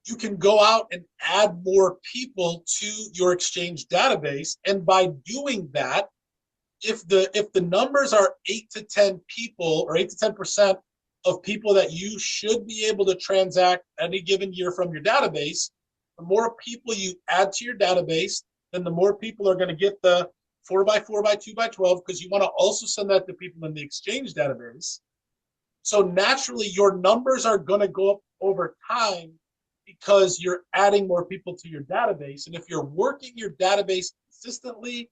you can go out and add more people to your Exchange database. And by doing that, if the numbers are 8 to 10 people or 8 to 10% of people that you should be able to transact any given year from your database, the more people you add to your database, then the more people are going to get the 4x4 by 2x12, because you want to also send that to people in the Exchange database. So naturally, your numbers are going to go up over time because you're adding more people to your database. And if you're working your database consistently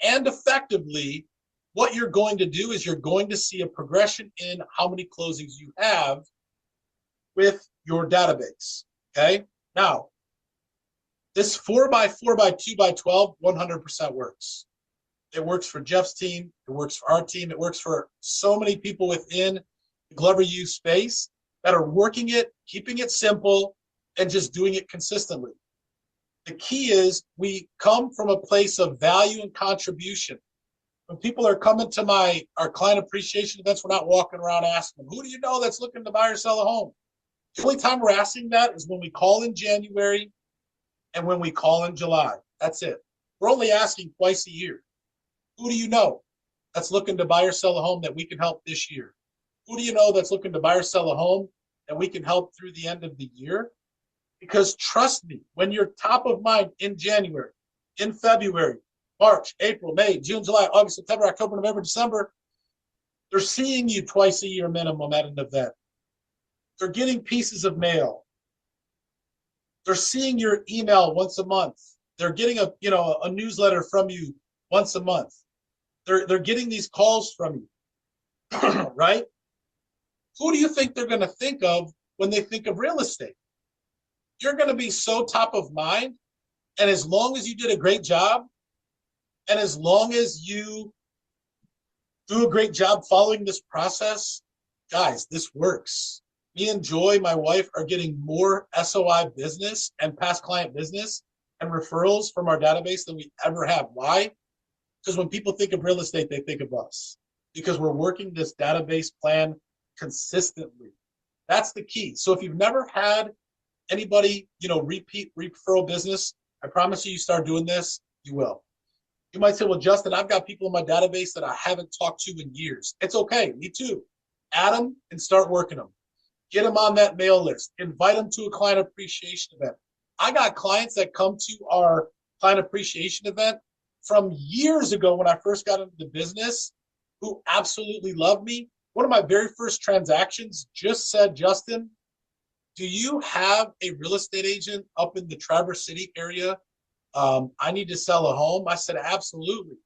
and effectively, what you're going to do is you're going to see a progression in how many closings you have with your database. Okay. Now, this 4x4 by 2x12 100% works. It works for Jeff's team. It works for our team. It works for so many people within the Glover U space that are working it, keeping it simple, and just doing it consistently. The key is we come from a place of value and contribution. When people are coming to our client appreciation events, we're not walking around asking them, who do you know that's looking to buy or sell a home? The only time we're asking that is when we call in January and when we call in July. That's it. We're only asking twice a year. Who do you know that's looking to buy or sell a home that we can help this year? Who do you know that's looking to buy or sell a home that we can help through the end of the year? Because trust me, when you're top of mind in January, in February, March, April, May, June, July, August, September, October, November, December, they're seeing you twice a year minimum at an event. They're getting pieces of mail. They're seeing your email once a month. They're getting a newsletter from you once a month. They're getting these calls from you, right? Who do you think they're going to think of when they think of real estate? You're going to be so top of mind. And as long as you did a great job, and as long as you do a great job following this process, guys, this works. Me and Joy, my wife, are getting more SOI business and past client business and referrals from our database than we ever have. Why? Because when people think of real estate, they think of us, because we're working this database plan consistently. That's the key. So if you've never had anybody, repeat referral business, I promise you start doing this, you will. You might say, well, Justin, I've got people in my database that I haven't talked to in years. It's okay. Me too. Add them and start working them. Get them on that mail list. Invite them to a client appreciation event. I got clients that come to our client appreciation event from years ago when I first got into the business who absolutely love me. One of my very first transactions just said, Justin, do you have a real estate agent up in the Traverse City area? I need to sell a home. I said, absolutely.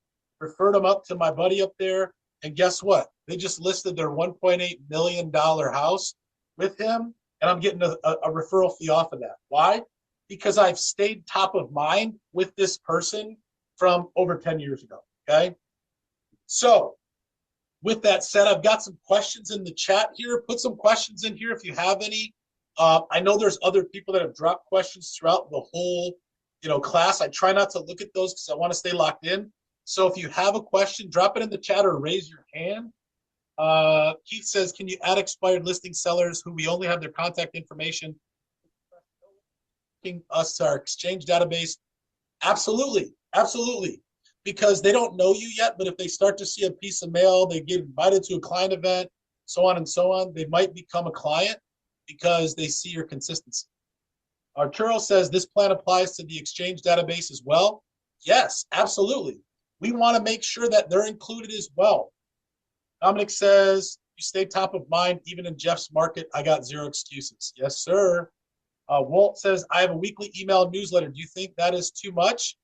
Referred them up to my buddy up there. And guess what? They just listed their $1.8 million house with him. And I'm getting a referral fee off of that. Why? Because I've stayed top of mind with this person from over 10 years ago. Okay. So with that said, I've got some questions in the chat here. Put some questions in here if you have any. I know there's other people that have dropped questions throughout the whole class. I try not to look at those because I want to stay locked in. So if you have a question, drop it in the chat or raise your hand. Keith says, can you add expired listing sellers who we only have their contact information us to our Exchange database? Absolutely. Absolutely. Because they don't know you yet, but if they start to see a piece of mail, they get invited to a client event, so on and so on, they might become a client because they see your consistency. Arturo says this plan applies to the Exchange database as well. Yes, absolutely. We want to make sure that they're included as well. Dominic says, you stay top of mind even in Jeff's market. I got zero excuses. Yes, sir. Walt says, I have a weekly email newsletter. Do you think that is too much?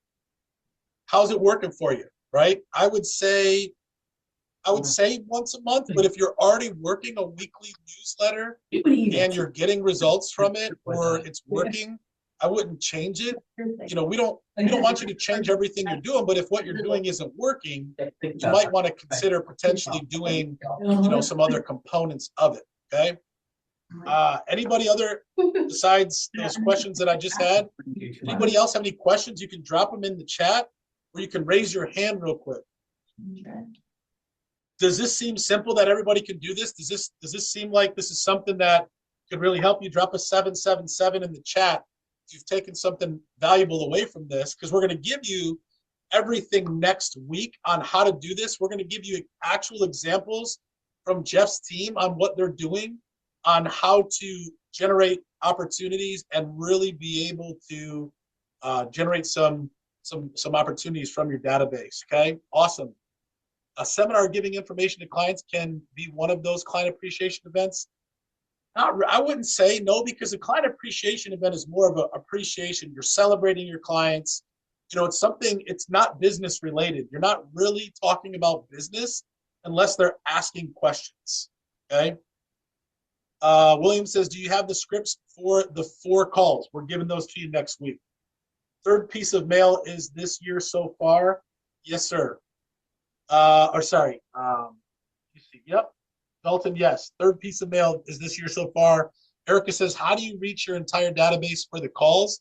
How's it working for you? Right? I would say once a month, but if you're already working a weekly newsletter and you're getting results from it or it's working, I wouldn't change it. You know, we don't want you to change everything you're doing, but if what you're doing isn't working, you might want to consider potentially doing, you know, some other components of it. Okay. Anybody other besides those questions that I just had? Anybody else have any questions? You can drop them in the chat, or you can raise your hand real quick. Does this seem simple that everybody can do this? Does this seem like this is something that could really help you? Drop a 777 in the chat if you've taken something valuable away from this, because we're going to give you everything next week on how to do this. We're going to give you actual examples from Jeff's team on what they're doing, on how to generate opportunities and really be able to generate some opportunities from your database. Okay, awesome. A seminar giving information to clients can be one of those client appreciation events. I wouldn't say no, because a client appreciation event is more of an appreciation. You're celebrating your clients. You know, it's something, it's not business related. You're not really talking about business unless they're asking questions. Okay. William says, do you have the scripts for the 4 calls? We're giving those to you next week. 3rd piece of mail is this year so far. Yes, sir. Yep. Dalton, yes. 3rd piece of mail is this year so far. Erica says, how do you reach your entire database for the calls?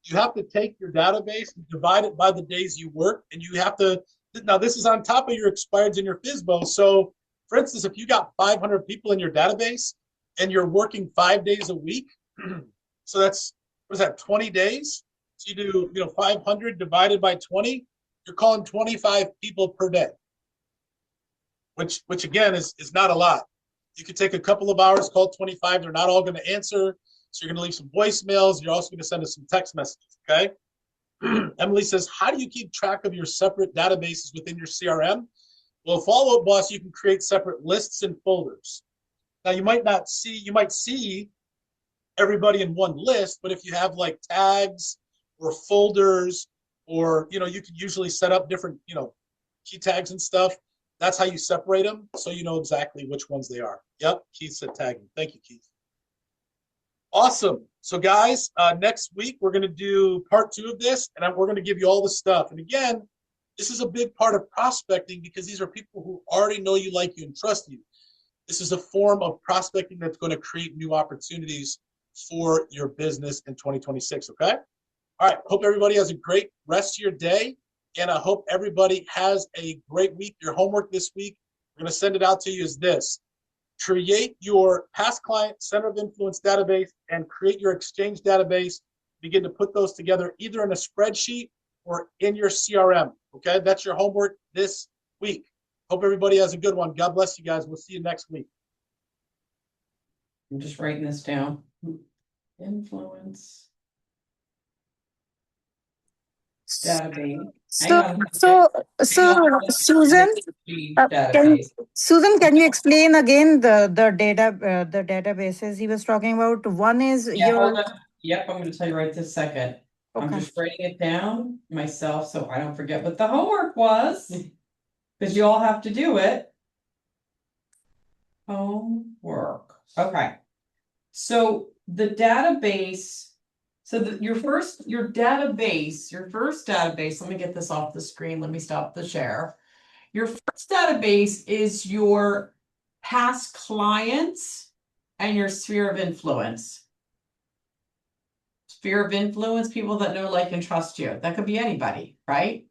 You have to take your database and divide it by the days you work, and you have to, now this is on top of your expireds and your FSBO. So for instance, if you got 500 people in your database and you're working 5 days a week, so that's, what is that, 20 days? So you do, 500 divided by 20, you're calling 25 people per day. Which again is not a lot. You could take a couple of hours, call 25. They're not all going to answer. So you're going to leave some voicemails. You're also going to send us some text messages. Okay. Emily says, how do you keep track of your separate databases within your CRM? Well, Follow Up Boss, you can create separate lists and folders. Now you might see everybody in one list, but if you have like tags or folders, or, you can usually set up different, key tags and stuff. That's how you separate them, so you know exactly which ones they are. Yep, Keith said tagging. Thank you, Keith. Awesome. So guys, next week we're going to do part 2 of this, and we're going to give you all the stuff. And again, this is a big part of prospecting, because these are people who already know you, like you, and trust you. This is a form of prospecting that's going to create new opportunities for your business in 2026, okay? All right, hope everybody has a great rest of your day. And I hope everybody has a great week. Your homework this week, we're going to send it out to you, is this. Create your past client center of influence database and create your exchange database. Begin to put those together either in a spreadsheet or in your CRM. Okay, that's your homework this week. Hope everybody has a good one. God bless you guys. We'll see you next week. I'm just writing this down. Influence database. So Susan, can you explain again the databases he was talking about? One is hold on. Yep, I'm going to tell you right this second. Okay. I'm just writing it down myself so I don't forget what the homework was, because you all have to do it. Homework. Okay. So the database. So your first database, let me get this off the screen. Let me stop the share. Your first database is your past clients and your sphere of influence. Sphere of influence, people that know, like, and trust you. That could be anybody, right?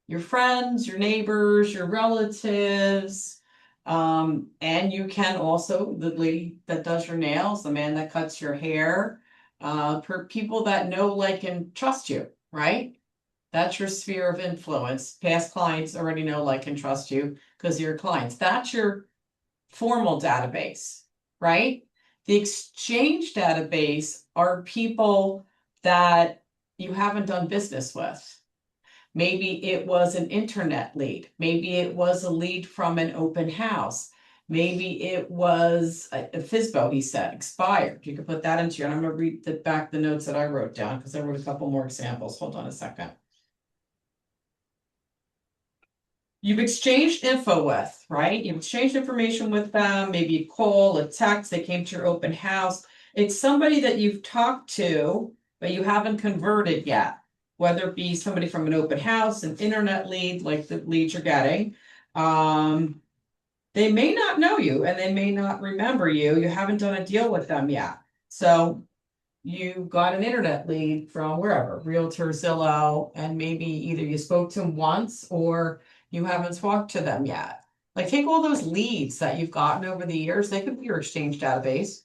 Your friends, your neighbors, your relatives. And you can also, the lady that does your nails, the man that cuts your hair, for people that know, like, and trust you, right? That's your sphere of influence. Past clients already know, like, and trust you because you're clients. That's your formal database, right? The exchange database are people that you haven't done business with. Maybe it was an internet lead. Maybe it was a lead from an open house. Maybe it was a FSBO, he said, expired. You could put that into your, and I'm going to read back the notes that I wrote down because I wrote a couple more examples. Hold on a second. You've exchanged info with, right? You've exchanged information with them, maybe a call, a text, they came to your open house. It's somebody that you've talked to but you haven't converted yet. Whether it be somebody from an open house, an internet lead, like the leads you're getting. They may not know you and they may not remember you. You haven't done a deal with them yet. So you got an internet lead from wherever, Realtor, Zillow, and maybe either you spoke to them once or you haven't talked to them yet. Like take all those leads that you've gotten over the years, they could be your exchange database.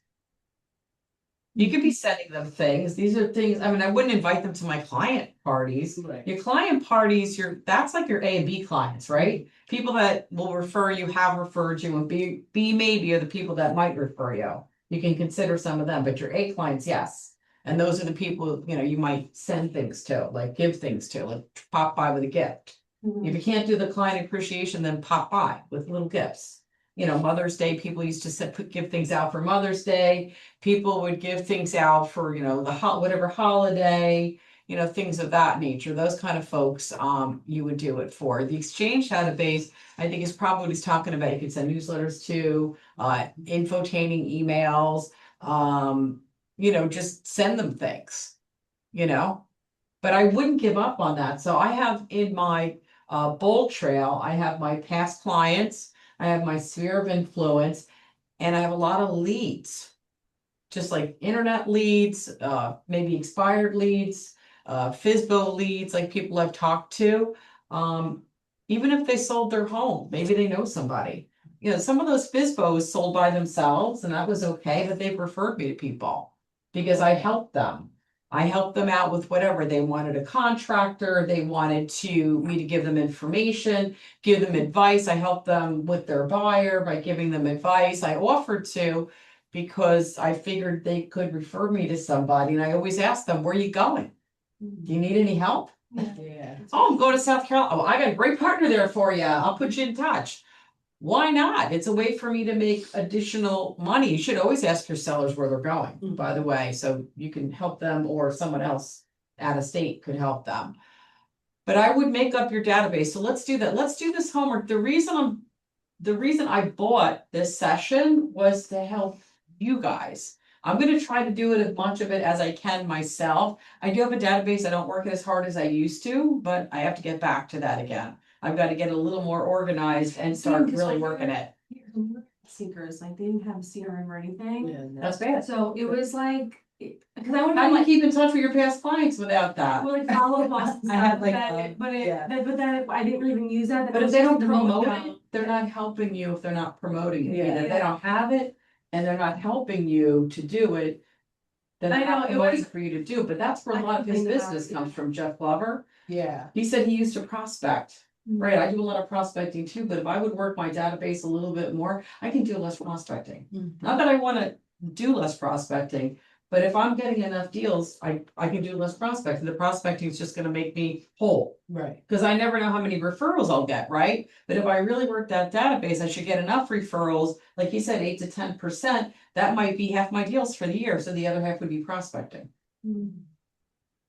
You could be sending them things. These are things, I mean, I wouldn't invite them to my client parties. Right. Your client parties, that's like your A and B clients, right? People that will refer you, have referred you, and B maybe are the people that might refer you. You can consider some of them, but your A clients, yes. And those are the people, you might send things to, like give things to, like pop by with a gift. Mhm. If you can't do the client appreciation, then pop by with little gifts. Mother's Day, people used to give things out for Mother's Day. People would give things out for, whatever holiday, things of that nature. Those kind of folks, you would do it for. The exchange database, I think is probably what he's talking about. You could send newsletters to, infotaining emails, just send them things, But I wouldn't give up on that. So I have in my bold trail, I have my past clients, I have my sphere of influence, and I have a lot of leads, just like internet leads, maybe expired leads, FISBO leads, like people I've talked to. Even if they sold their home, maybe they know somebody. Some of those FISBOs sold by themselves, and that was okay, but they referred me to people because I helped them. I helped them out with whatever. They wanted a contractor, they wanted me to give them information, give them advice. I helped them with their buyer by giving them advice. I offered to because I figured they could refer me to somebody. And I always ask them, where are you going? Do you need any help? Yeah. Oh, I'm going to South Carolina. Oh, I got a great partner there for you. I'll put you in touch. Why not? It's a way for me to make additional money. You should always ask your sellers where they're going, by the way, so you can help them or someone else out of state could help them. But I would make up your database. So let's do that. Let's do this homework. The reason I bought this session was to help you guys. I'm going to try to do it as much of it as I can myself. I do have a database. I don't work as hard as I used to, but I have to get back to that again. I've got to get a little more organized and start really working it. Sinkers, like they didn't have a CRM or anything. Yeah, that's bad. So it was like, because I would How do you like, keep in touch with your past clients without that? well, like follow up on I had, like, but that I didn't really use that. But if they don't the promote remote it, they're not helping you if they're not promoting it. Yeah. Either. If they don't have it and they're not helping you to do it, then I they're know, not it promoting was- for you to do. But that's where a I lot of his think about business it. comes from, Jeff Glover. Yeah. He said he used to prospect. Mm-hmm. Right, I do a lot of prospecting too, but if I would work my database a little bit more, I can do less prospecting. Not that I want to do less prospecting, but if I'm getting enough deals, I can do less prospecting. The prospecting is just going to make me whole. Right. Because I never know how many referrals I'll get, right? But if I really work that database, I should get enough referrals, like you said, 8 to 10%. That might be half my deals for the year. So the other half would be prospecting.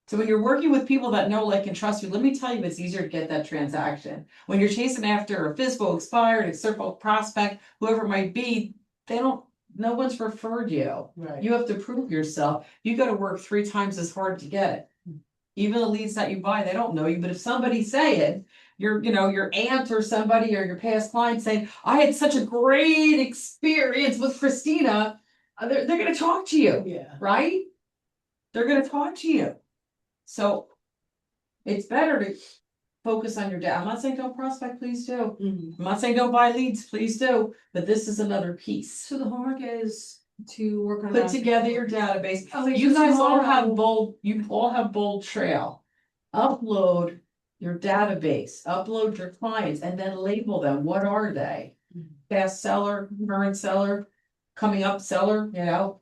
So when you're working with people that know, like, and trust you, let me tell you, it's easier to get that transaction. When you're chasing after a FISBO expired, a circle prospect, whoever it might be, no one's referred you. Right. You have to prove yourself. You got to work 3 times as hard to get it. Even the leads that you buy, they don't know you. But if somebody's saying, your aunt or somebody or your past client saying, I had such a great experience with Christina, they're going to talk to you. Yeah. Right? They're going to talk to you. So it's better to focus on your data. I'm not saying don't prospect, please do. I'm not saying don't buy leads, please do. But this is another piece. So the homework is to work on Put together your database. Okay, You so guys all tomorrow- have bold. You all have bold trail. Upload your database. Upload your clients, and then label them. What are they? Past seller, current seller, coming up seller.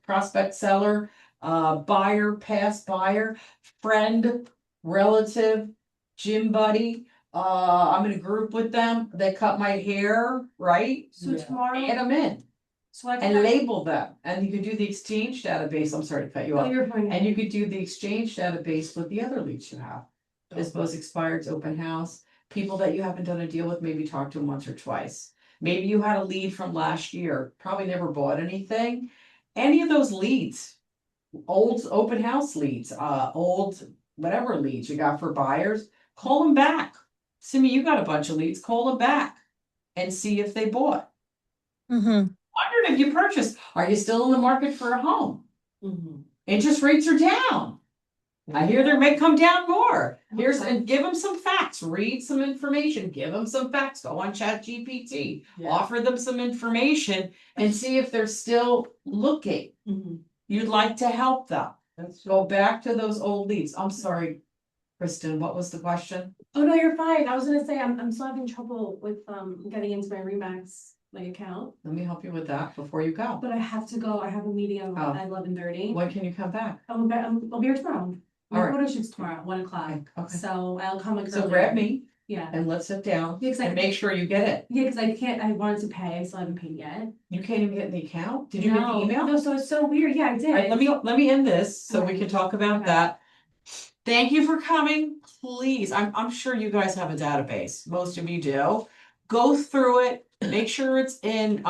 Prospect seller. Buyer, past buyer, friend, relative, gym buddy. I'm in a group with them. They cut my hair, right? So tomorrow, Add them in so I and label them. And you can do the exchange database. I'm sorry to cut you off. you're fine. And you could do the exchange database with the other leads you have. FISBOs, expireds, open house, people that you haven't done a deal with, maybe talk to them once or twice. Maybe you had a lead from last year, probably never bought anything. Any of those leads, old open house leads, old whatever leads you got for buyers, call them back. Simi, you got a bunch of leads, call them back and see if they bought. Mm-hmm. Wondered if you purchased, are you still in the market for a home? Interest rates are down. I hear they may come down more. And give them some facts, read some information, give them some facts, go on ChatGPT, offer them some information and see if they're still looking. You'd like to help them. Go back to those old leads. I'm sorry, Kristen, what was the question? Oh, no, you're fine. I was gonna say, I'm still having trouble with, getting into my Remax, account, Let me help you with that before you go. but I have to go. I have a meeting at Oh. 11:30. When can you come back? I'll be here tomorrow. My All right. photo shoot's tomorrow at 1 o'clock. Okay. So I'll come So earlier. grab me Yeah. and let's sit down Yeah, 'cause and make sure you get it. Yeah, because I wanted to pay. I still haven't paid yet. You can't even get in the account? Did you get the No. email? No, so it's so weird. Yeah, I did. All right, let me end this so we can talk about Okay. that. Thank you for coming. Please, I'm sure you guys have a database. Most of you do. Go through it, make sure it's in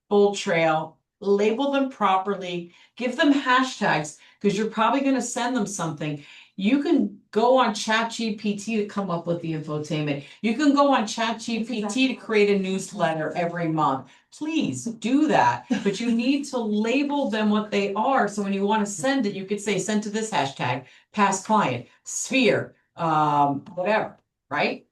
Bold Trail, label them properly, give them hashtags, because you're probably gonna send them something. You can go on ChatGPT to come up with the infotainment. You can go on ChatGPT to create a newsletter every month. Please do that, but you need to label them what they are. So when you want to send it, you could say, send to this hashtag, past client, sphere, whatever, right?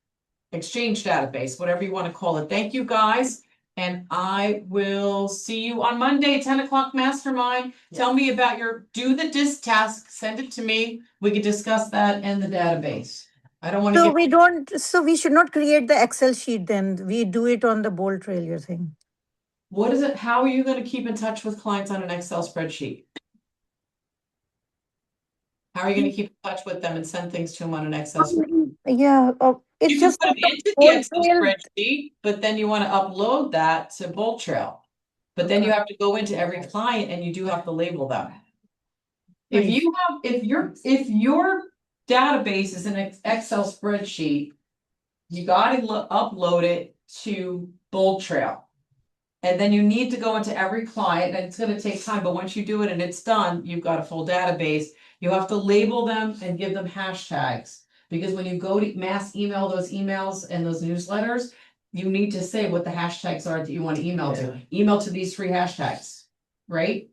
Exchange database, whatever you want to call it. Thank you, guys. And I will see you on Monday, 10 o'clock mastermind. Tell me about do the disc task, send it to me. We can discuss that in the database. I don't want to So we should not create the Excel sheet then. We do it on the Bold Trail, you're saying. what is it? How are you going to keep in touch with clients on an Excel spreadsheet? How are you going to keep in touch with them and send things to them on an Excel spreadsheet? Yeah, it's You can just put that it the into the Bold Excel Trail. spreadsheet, but then you want to upload that to Bold Trail. But then you have to go into every client and you do have to label them. If your database is an Excel spreadsheet, you gotta upload it to Bold Trail. And then you need to go into every client, and it's gonna take time, but once you do it and it's done, you've got a full database. You have to label them and give them hashtags. Because when you go to mass email those emails and those newsletters, you need to say what the hashtags are that you want to email to. Email to these 3 hashtags, right?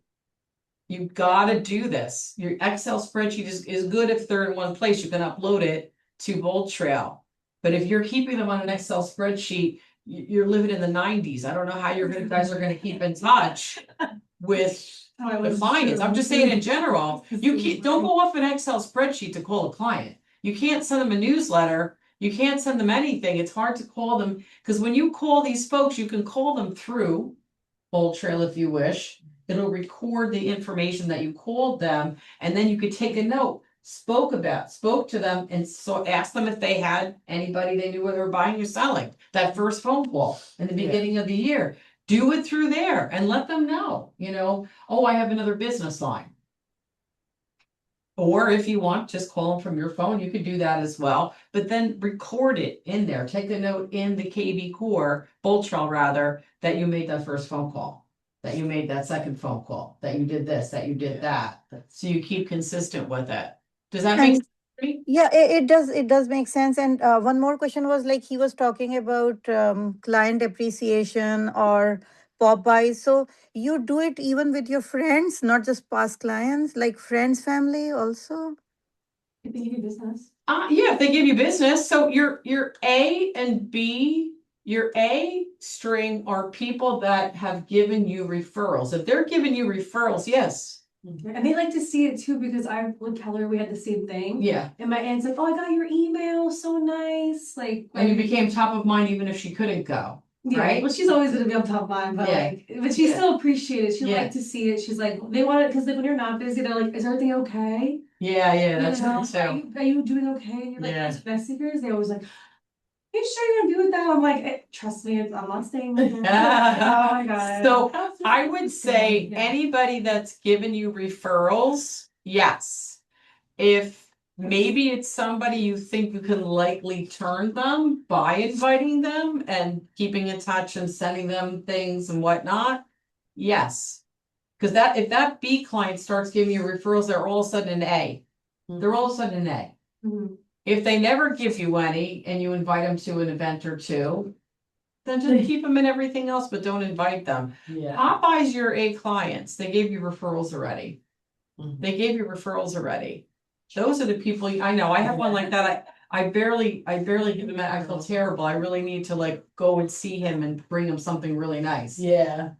You gotta do this. Your Excel spreadsheet is good if they're in one place. You can upload it to Bold Trail. But if you're keeping them on an Excel spreadsheet, you're living in the 90s. I don't know how you guys are gonna keep in touch with the clients. I'm just saying in general, don't go off an Excel spreadsheet to call a client. You can't send them a newsletter. You can't send them anything. It's hard to call them because when you call these folks, you can call them through Bold Trail if you wish. It'll record the information that you called them, and then you could take a note, spoke to them, and so ask them if they had anybody they knew whether they were buying or selling. That first phone call in the beginning of the year. Do it through there and let them know, oh, I have another business line. Or if you want, just call them from your phone. You could do that as well, but then record it in there. Take a note in the KB core, Bold Trail rather, that you made that first phone call, that you made that second phone call, that you did this, that you did that. So you keep consistent with it. Does that make sense to me? Yeah, it does make sense. And one more question was like he was talking about client appreciation or Popeyes. So you do it even with your friends, not just past clients, like friends, family also? If they give you business. Yeah, if they give you business. So your A and B, your A string are people that have given you referrals. If they're giving you referrals, yes. And they like to see it too because with Keller, we had the same thing. Yeah. And my aunt's like, oh, I got your email, so nice. And you became top of mind even if she couldn't go. Yeah, right? well, she's always gonna be on top of mind, but Yeah. but she Yeah. still appreciates it. She Yeah. liked to see it. She's like, they want it because when you're not busy, they're like, is everything okay? Yeah, that's You know, good too. are you doing okay? And you're like, Yeah. as best seekers, they always like, are you sure you're gonna do it that? I'm like, trust me, I'm not staying with you. Oh my god. So I would say Yeah. anybody that's given you referrals, yes. If maybe it's somebody you think you can likely turn them by inviting them and keeping in touch and sending them things and whatnot, yes. Because that, if that B client starts giving you referrals, they're all of a sudden an A. They're all of a sudden an A. Mhm. If they never give you any and you invite them to an event or two, then just keep them in everything else, but don't invite them. Yeah. Popeye's your A clients. They gave you referrals already. They gave you referrals already. Those are the people, I know, I have one like that. I barely give him, I feel terrible. I really need to like go and see him and bring him something really nice. Yeah.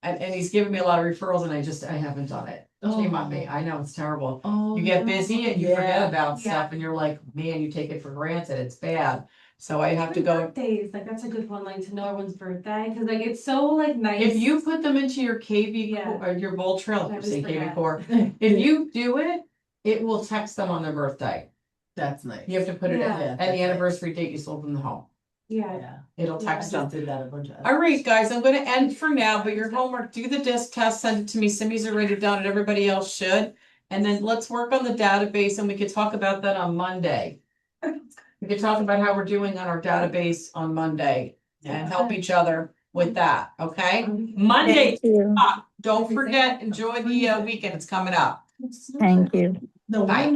And he's given me a lot of referrals and I haven't done it. Shame on me. I know it's terrible. Oh, You get busy and you forget yeah. about Yeah. stuff and you're like, man, you take it for granted. It's bad. So I have to Even go. birthdays, like that's a good one, like to know everyone's birthday, because like it's so like nice. If you put them into your KV, Yeah. or your bowl trail, I you just say KV forget. core. If you do it, it will text them on their birthday. That's nice. You have to put it Yeah. in, Yeah, and that's the nice. anniversary date you sold them the home. Yeah. Yeah. It'll Yeah, text I them. just did that a bunch of All right, guys, I'm gonna end for now, but your homework, do the disc test, send it to me. Simi's already done it, everybody else should. And then let's work on the database and we could talk about that on Monday. We could talk about how we're doing on our database on Monday and help each other with that, okay? Monday, Thank you. don't forget, enjoy the weekend, it's coming up. Thank you. The Bye. one